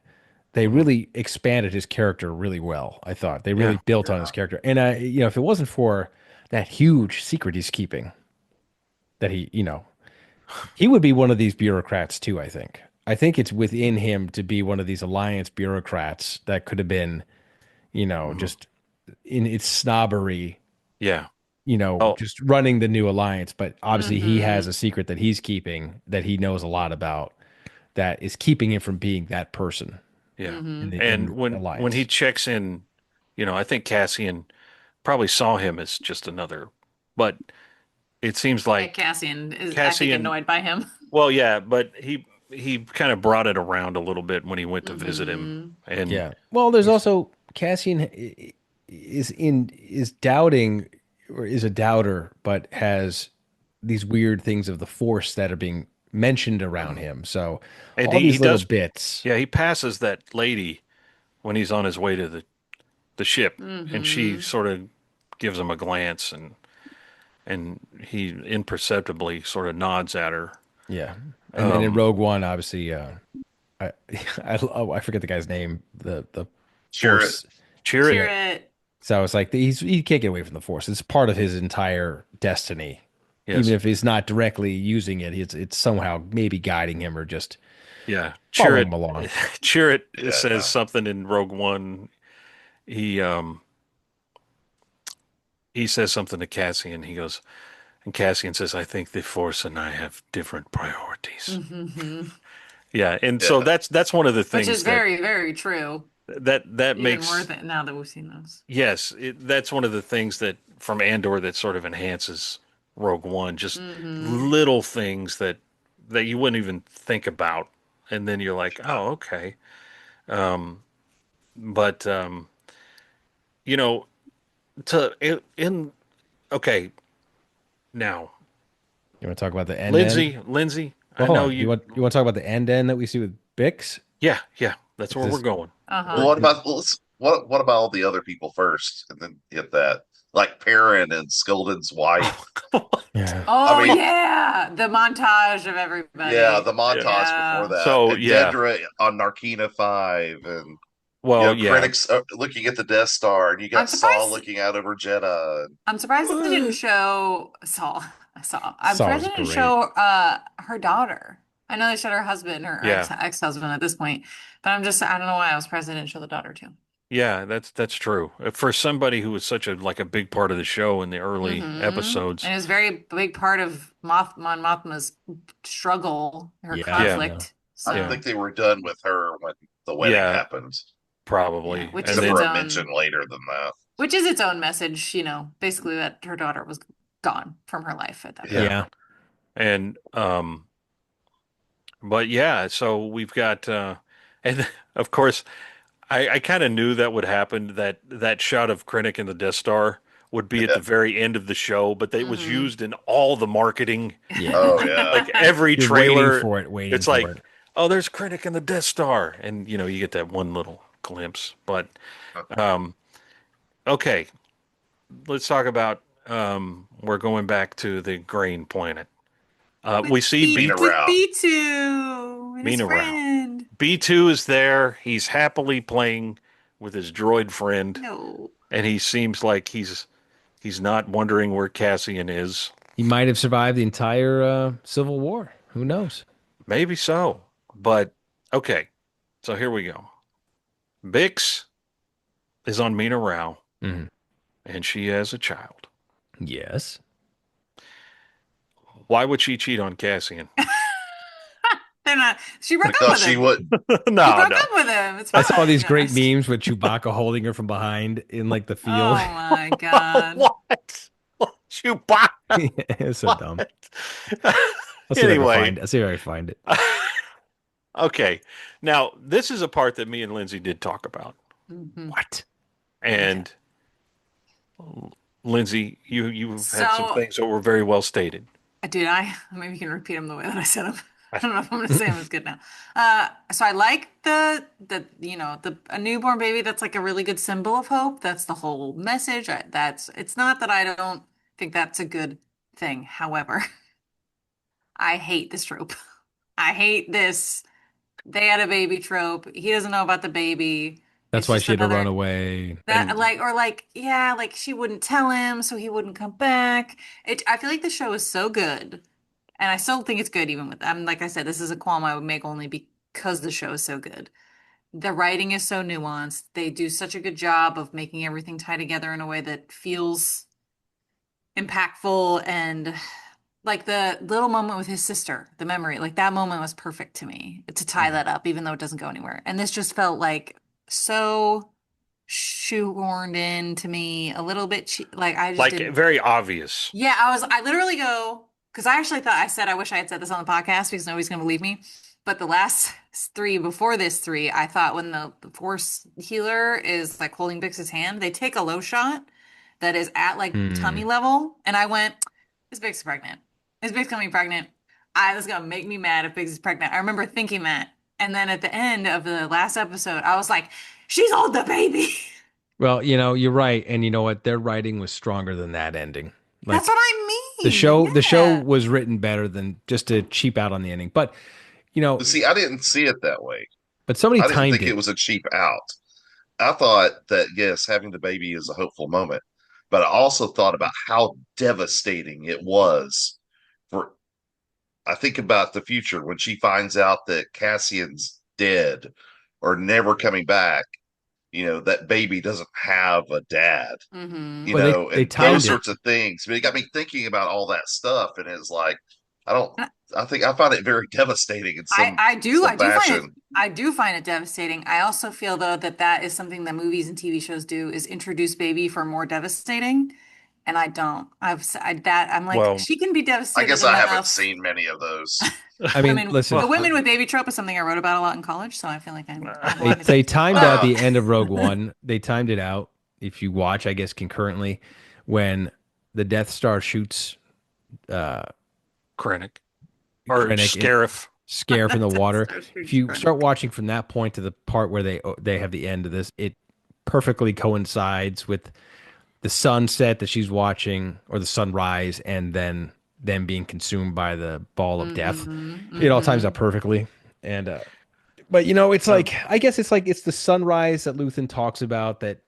they really expanded his character really well. I thought they really Yeah. built on his character. And if it wasn't for that huge secret he's keeping, that he would be one of these bureaucrats too. I think it's within him to be one of these alliance bureaucrats that could have been, just in its snobbery, Yeah. Oh. just running the new alliance. But obviously he has a secret that he's keeping that he knows a lot about that is keeping him from being that person. Yeah. in And the when alliance. he checks in, I think Cassian probably saw him as just another, but it seems like Cassian is acting annoyed by him. well, yeah, but he kind of brought it around a little bit when he went to visit him. And Yeah. Well, there's also Cassian is doubting or is a doubter, but has these weird things of the Force that are being mentioned around him. So And all he these little does- bits. yeah, he passes that lady when he's on his way to the ship, and she sort of gives him a glance, and he imperceptibly sort of nods at her. Yeah. And then in Rogue One, obviously, I forget the guy's name. The Force. Cheer Cheer it. it. So it's like he can't get away from the Force. It's part of his entire destiny. Yes. Even if he's not directly using it, it's somehow maybe guiding him or just Yeah, cheer following it. him along. Cheer it Yeah. says something in Rogue One. He says something to Cassian. He goes, and Cassian says, "I think the Force and I have different priorities." Mm-hmm. Yeah, and so Yeah. that's one of the Which things is very, very true. that Even makes more than now that we've seen those. yes, that's one of the things that from Andor that sort of enhances Rogue One. Just little things that you wouldn't even think about, and then you're like, oh, okay. But okay, now You want to talk about the end? Lindsay, Well, I hold know on. You want to talk about the end that we see with Bix? Yeah, that's where This- we're going. Uh-huh. Well, what about all the other people first, and then hit that? like Perrin and Skeldon's wife. Yeah. Oh I mean, yeah, the montage of everybody. yeah, the montage Yeah. before that, So, and yeah. Dedra on Narkina 5, and Well, yeah. critics looking at the Death Star, and you I'm got Saul surprised. looking out over Jeddah. I'm surprised that they didn't show Saul. Saul. I'm surprised Saul's they didn't great. show her daughter. I know they showed her husband, her Yeah. ex-husband at this point, but I don't know why I was surprised they didn't show the daughter too. Yeah, that's true. For somebody who was such a big part of the show in the early episodes. And it was a very big part of Mon Mothma's struggle, her Yeah. conflict. I So think they were done with her when the wedding Yeah. happened. Probably. Yeah, which And is Except then for its a own mention later than that. which is its own message, basically that her daughter was gone from her life at that point. Yeah. and but yeah, so we've got and of course I kind of knew that would happen, that shot of Krennic in the Death Star would be at the very end of the show, but it was used in all the marketing. Yeah. Oh yeah. Like every You're trailer, waiting it's for like, it. oh, there's Krennic in the Death Star, and you get that one little glimpse. But okay, let's talk about we're going back to the Grain Planet. We see Mina with Rao. B2 and his Mina Rao. friend. B2 is there. He's happily playing with his droid friend, No. and he seems like he's not wondering where Cassian is. He might have survived the entire Civil War. Who knows? Maybe so. But okay, so here we go. Bix is on Mina Rao, Mhm. and she has a child. Yes. Why would she cheat on Cassian? They're not. She broke up Because with she him. would. No, She broke up with him. It's I saw fine, these great honest. memes with Chewbacca holding her from behind in like the Oh field. my god. What? Chewbacca. It's so dumb. What? I'll see if I can Anyway. find it. I'll see if I can find it. Okay. Now, this is a part that me and Lindsay did talk about. Mhm. What? And Lindsay, you've had some So- things that were very well stated. Did I? Maybe you can repeat them the way that I said them. I don't know if I'm going to say them as good now. So I like a newborn baby. That's like a really good symbol of hope. That's the whole message. It's not that I don't think that's a good thing. However, I hate this trope. I hate this. They had a baby trope. He doesn't know about the baby. That's It's why just she had to another- run away. That like she wouldn't tell him, so he wouldn't come back. I feel like the show is so good, and I still think it's good even with them. Like I said, this is a qualm I would make only because the show is so good. The writing is so nuanced. They do such a good job of making everything tie together in a way that feels impactful, and like the little moment with his sister, the memory, like that moment was perfect to me to tie that up, even though it doesn't go anywhere. And this just felt like so shoehorned in to me a little bit like I just Like didn't. very obvious. Yeah, I literally go because I actually thought I wish I had said this on the podcast because nobody's gonna believe me. But the last three before this three, I thought when the force healer is like holding Bix's hand, they take a low shot that is at like tummy level, and I went, "Is Bix pregnant? Is Bix gonna be pregnant? That's gonna make me mad if Bix is pregnant." I remember thinking that, and then at the end of the last episode, I was like, "She's on the baby." Well, you're right, and you know what? Their writing was stronger than that ending. Like That's what I mean. the show Yeah. was written better than just to cheap out on the ending. But See, I didn't see it that way. but somebody I didn't timed think it. it was a cheap out. I thought that, yes, having the baby is a hopeful moment, but I also thought about how devastating it was for. I think about the future when she finds out that Cassian's dead or never coming back. That baby doesn't have a dad. Mhm. Well, they And timed those it. sorts of things. But it got me thinking about all that stuff, and it's like, I think I find it very devastating in some I do find it fashion. I do find it devastating. I also feel though that is something that movies and TV shows do is introduce baby for more devastating, and I don't. I'm like Well, she can be I devastated guess I haven't enough. seen many of those. I mean, Women, listen, the women with baby trope is something I wrote about a lot in college, so I feel like they timed out the end of Rogue One. They timed it out. If you watch, I guess concurrently, when the Death Star shoots Krennic. Or Krennic, Scarif. Scare from the water. Star shoots If you Krennic. start watching from that point to the part where they have the end of this, it perfectly coincides with the sunset that she's watching, or the sunrise, and then them being consumed by the ball of death. It all times out perfectly. And but it's like, I guess it's the sunrise that Luthen talks about, that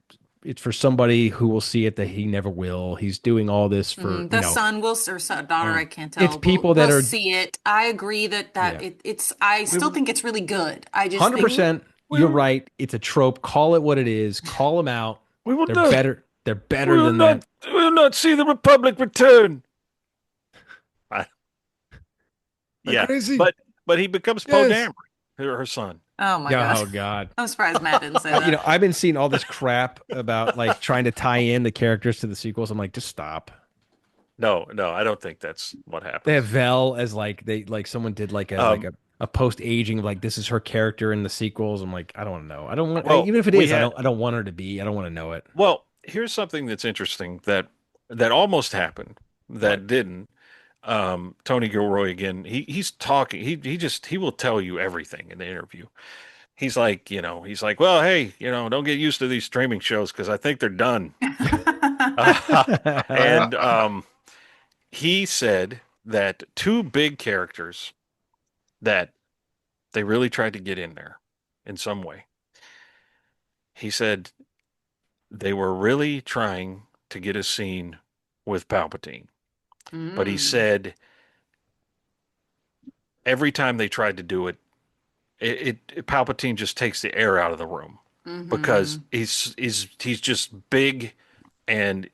it's for somebody who will see it that he never will. He's doing all this for, The son will, or daughter, I can't tell. it's people that will are, see it. I agree Yeah. it's. I still think it's really good. I just think 100%. You're right. It's a trope. Call it what it is. Call them out. We will They're not. better. They're better We will than not. that. We will not see the Republic return. Yeah, crazy. but he becomes Poe Yes. Dameron, her son. Oh my Oh gosh. God. I'm surprised Matt didn't say that. I've been seeing all this crap about like trying to tie in the characters to the sequels. I'm like, just stop. No, I don't think that's what happened. They have Vel as someone did like a post aging of like, this is her character in the sequels. I'm like, I don't know. I don't want, Well, even if it we is, had- I don't want her to be. I don't want to know it. Well, here's something that's interesting that almost happened that didn't. Tony Gilroy again. He's talking. He will tell you everything in the interview. He's like, well, hey, don't get used to these streaming shows because I think they're done. And he said that two big characters that they really tried to get in there in some way. He said they were really trying to get a scene with Palpatine. But he said every time they tried to do it, Palpatine just takes the air out of the room because he's just big, and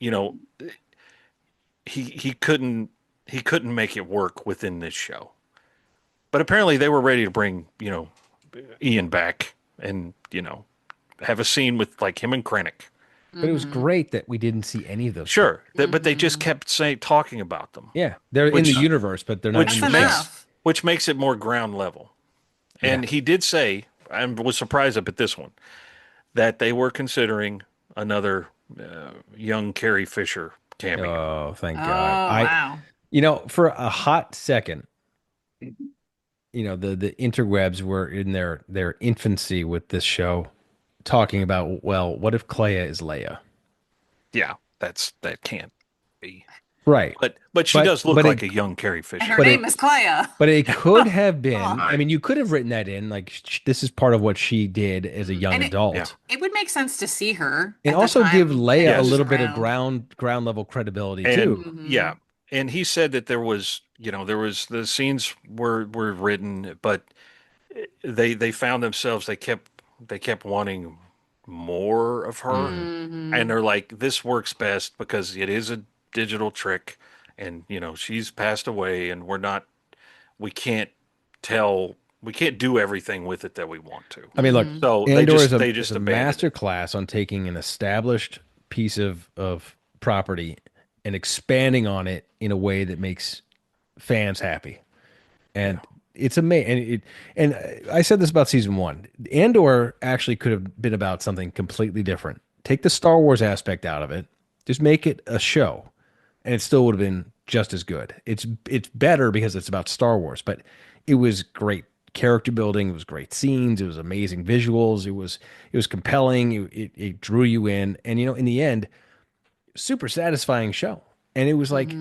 he couldn't make it work within this show. But apparently they were ready to bring Ian back and have a scene with like him and Krennic. But it was great that we didn't see any of those. Sure, but they just kept talking about them. Yeah, they're in the universe, but they're not in the show. Which makes it more ground level. And he did say, I was surprised up at this one, that they were considering another young Carrie Fisher cameo. Oh, thank God. Wow. For a hot second, the interwebs were in their infancy with this show, talking about, well, what if Clea is Leia? Yeah, that can't be. Right. But she does look like a young Carrie Fisher. And her name is Clea. But it could have been, I mean, you could have written that in, like, this is part of what she did as a young adult. It would make sense to see her. And also give Leia a little bit of around. ground level credibility And, too. Yeah. And he said that there was the scenes were written, but they found themselves, they kept wanting more of her. And they're like, this works best because it is a digital trick, and she's passed away, and we can't do everything with it that we want to. I mean, look, so Andor is just a master class on taking an established piece of property and expanding on it in a way that makes fans happy. And it's amazing. And I said this about season 1. Andor actually could have been about something completely different. Take the Star Wars aspect out of it. Just make it a show, and it still would have been just as good. It's better because it's about Star Wars, but it was great character building. It was great scenes. It was amazing visuals. It was compelling. It drew you in, and in the end, super satisfying show. And it was like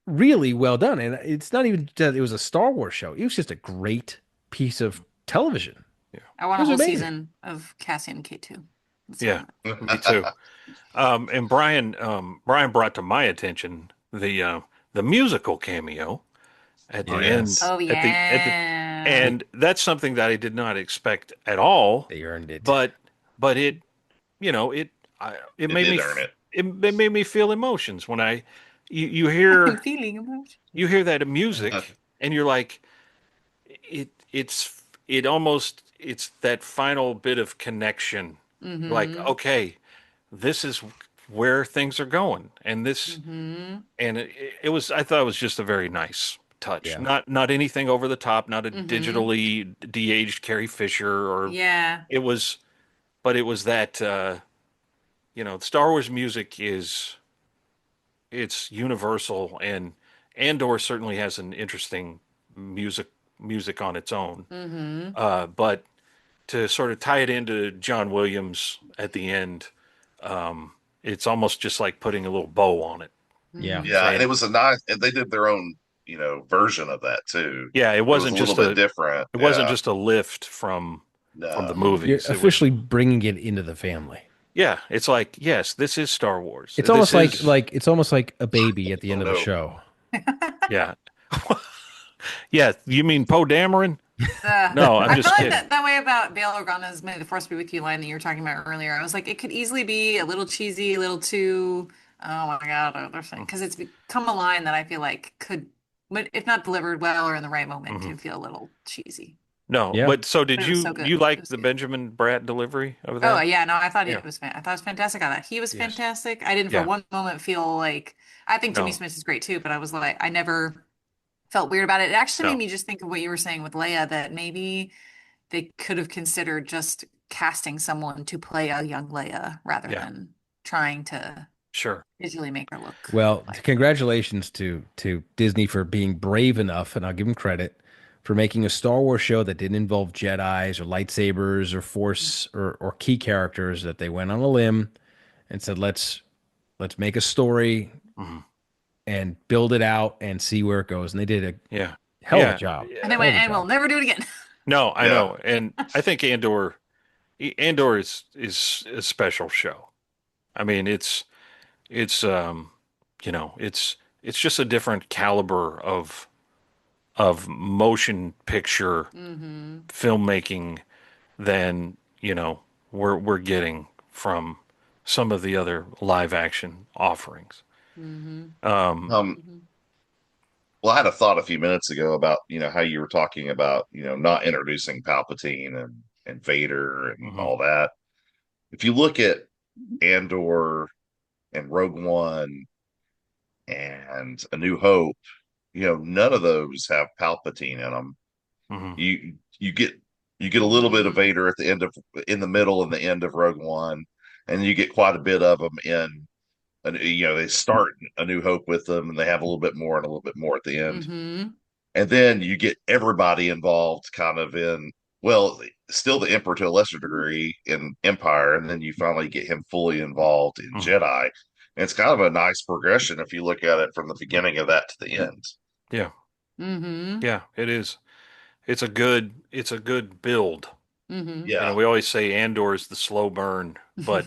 really well done. And it's not even that it was a Star Wars show. It was just a great piece of television. I want a whole season of Cassian K2. Yeah, me too. And Brian brought to my attention the musical cameo at the end. Oh yeah. And that's something that I did not expect at all. They earned it. But it made me feel emotions when you hear I'm feeling emotion. You hear that music and you're like, it's that final bit of connection. Like, okay, this is where things are going, and this, and I thought it was just a very nice touch. Yeah. Not anything over the top, not a digitally de-aged Carrie Fisher, or it was that Star Wars music it's universal, and Andor certainly has an interesting music on its own, but to sort of tie it into John Williams at the end, it's almost just like putting a little bow on it. Yeah. Yeah, Saying- and it was a nice, and they did their own, version of that too. Yeah, it It was wasn't a just little bit different. it wasn't Yeah, just a lift from the no, movies. You're It was officially bringing it into the family. yeah, it's like yes, this is Star Wars. It's This almost is like it's almost like a baby at the Oh, end of the no. show. yeah. Yeah, you mean Poe Dameron? Uh, No, I'm I just feel kidding. like that way about Bail Organa's "May the Force Be With You" line that you were talking about earlier. I was like, it could easily be a little cheesy, a little too, oh my God, because it's become a line that I feel like could, but if not delivered well or in the right moment, can feel a little cheesy. No, Yeah. but so did But it was so you good. you It like was the good. Benjamin Bratt delivery of Oh that? yeah, no, I thought Yeah. it was I thought it was fantastic on that. He was Yes. fantastic. I didn't for Yeah. one moment feel like I think Jimmy No. Smith is great too, but I was like I never felt weird about it. It actually No. made me just think of what you were saying with Leia, that maybe they could have considered just casting someone to play a young Leia rather Yeah. than trying to Sure. visually make her look Well, like. congratulations to Disney for being brave enough, and I'll give them credit for making a Star Wars show that didn't involve Jedis or lightsabers or Force or key characters. That they went on a limb and said, let's make a story Mhm. and build it out and see where it goes. And they did a Yeah. hell of Yeah. a job. And they Hell went, of a and we'll job. never do it again. No, I Yeah. know. And I think Andor is a special show. I mean, it's it's just a different caliber of motion picture Mm-hmm. filmmaking than, we're getting from some of the other live action offerings. Mm-hmm. Um, Mm-hmm. Well, I had a thought a few minutes ago about, how you were talking about, not introducing Palpatine and Vader and mhm, all that. If you look at Andor and Rogue One and A New Hope, none of those have Palpatine in them. mhm, You get a little bit of Vader at the end of in the middle and the end of Rogue One, and you get quite a bit of them in. And they start A New Hope with them, and they have a little bit more and a little bit more at the end. Mm-hmm. And then you get everybody involved kind of in, well, still the Emperor to a lesser degree in Empire, and then you finally get him fully involved in mhm. Jedi. And it's kind of a nice progression if you look at it from the beginning of that to the end. Yeah, Mm-hmm. yeah, it is. It's a good build. Mm-hmm. Yeah. We always say Andor is the slow burn, but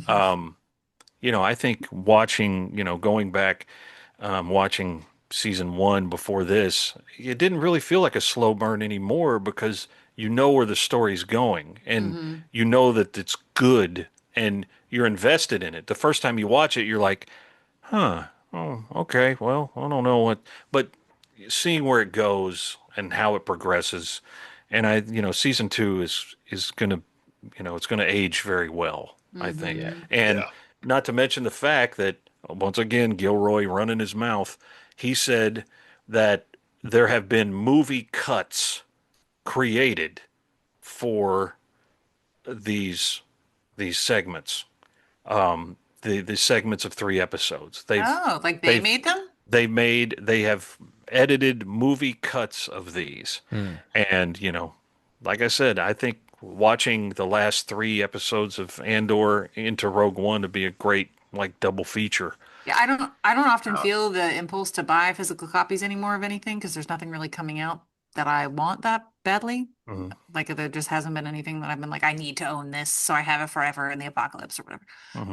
I think watching, going back, watching season one before this, it didn't really feel like a slow burn anymore because you know where the story's going and Mm-hmm. you know that it's good and you're invested in it. The first time you watch it, you're like, huh, oh, okay, well, I don't know what, but seeing where it goes and how it progresses, and season two is gonna, it's gonna age very well, I think, Mm-hmm. and Yeah. not to mention the fact that once again, Gilroy running his mouth, he said that there have been movie cuts created for these segments, the segments of 3 episodes. Oh, like they they've made them? they have edited movie cuts of these. And, like I said, I think watching the last 3 episodes of Andor into Rogue One to be a great like double feature. Yeah, I don't often feel the impulse to buy physical copies anymore of anything because there's nothing really coming out that I want that badly. Mhm. Like there just hasn't been anything that I've been like, I need to own this, so I have it forever in the apocalypse or whatever. Mhm.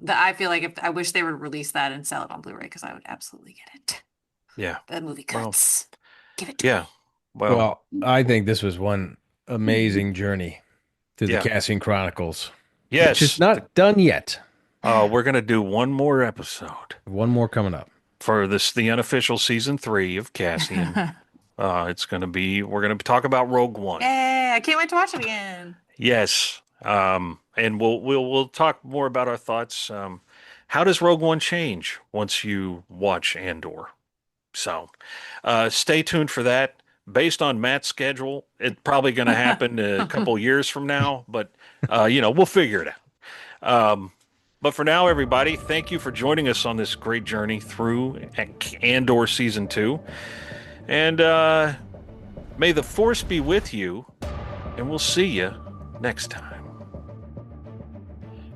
But I feel like if I wish they would release that and sell it on Blu-ray because I would absolutely get it. Yeah. The movie Well, cuts. Give it to Yeah. me. Well, I think this was one amazing journey through Yeah. the Cassian Chronicles, yes. which is not done yet. We're going to do one more episode One more coming up. for the unofficial season 3 of Cassian. We're going to talk about Rogue One. Yay, I can't wait to watch it again. Yes. And we'll talk more about our thoughts. How does Rogue One change once you watch Andor? So, stay tuned for that. Based on Matt's schedule, it's probably going to happen a couple years from now, but we'll figure it out. But for now, everybody, thank you for joining us on this great journey through Andor season 2. And may the Force be with you, and we'll see you next time.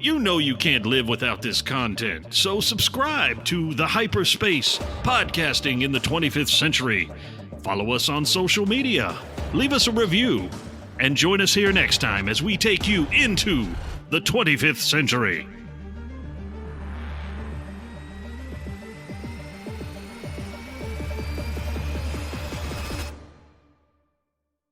You know you can't live without this content, so subscribe to The Hyperspace, podcasting in the 25th century. Follow us on social media, leave us a review, and join us here next time as we take you into the 25th century.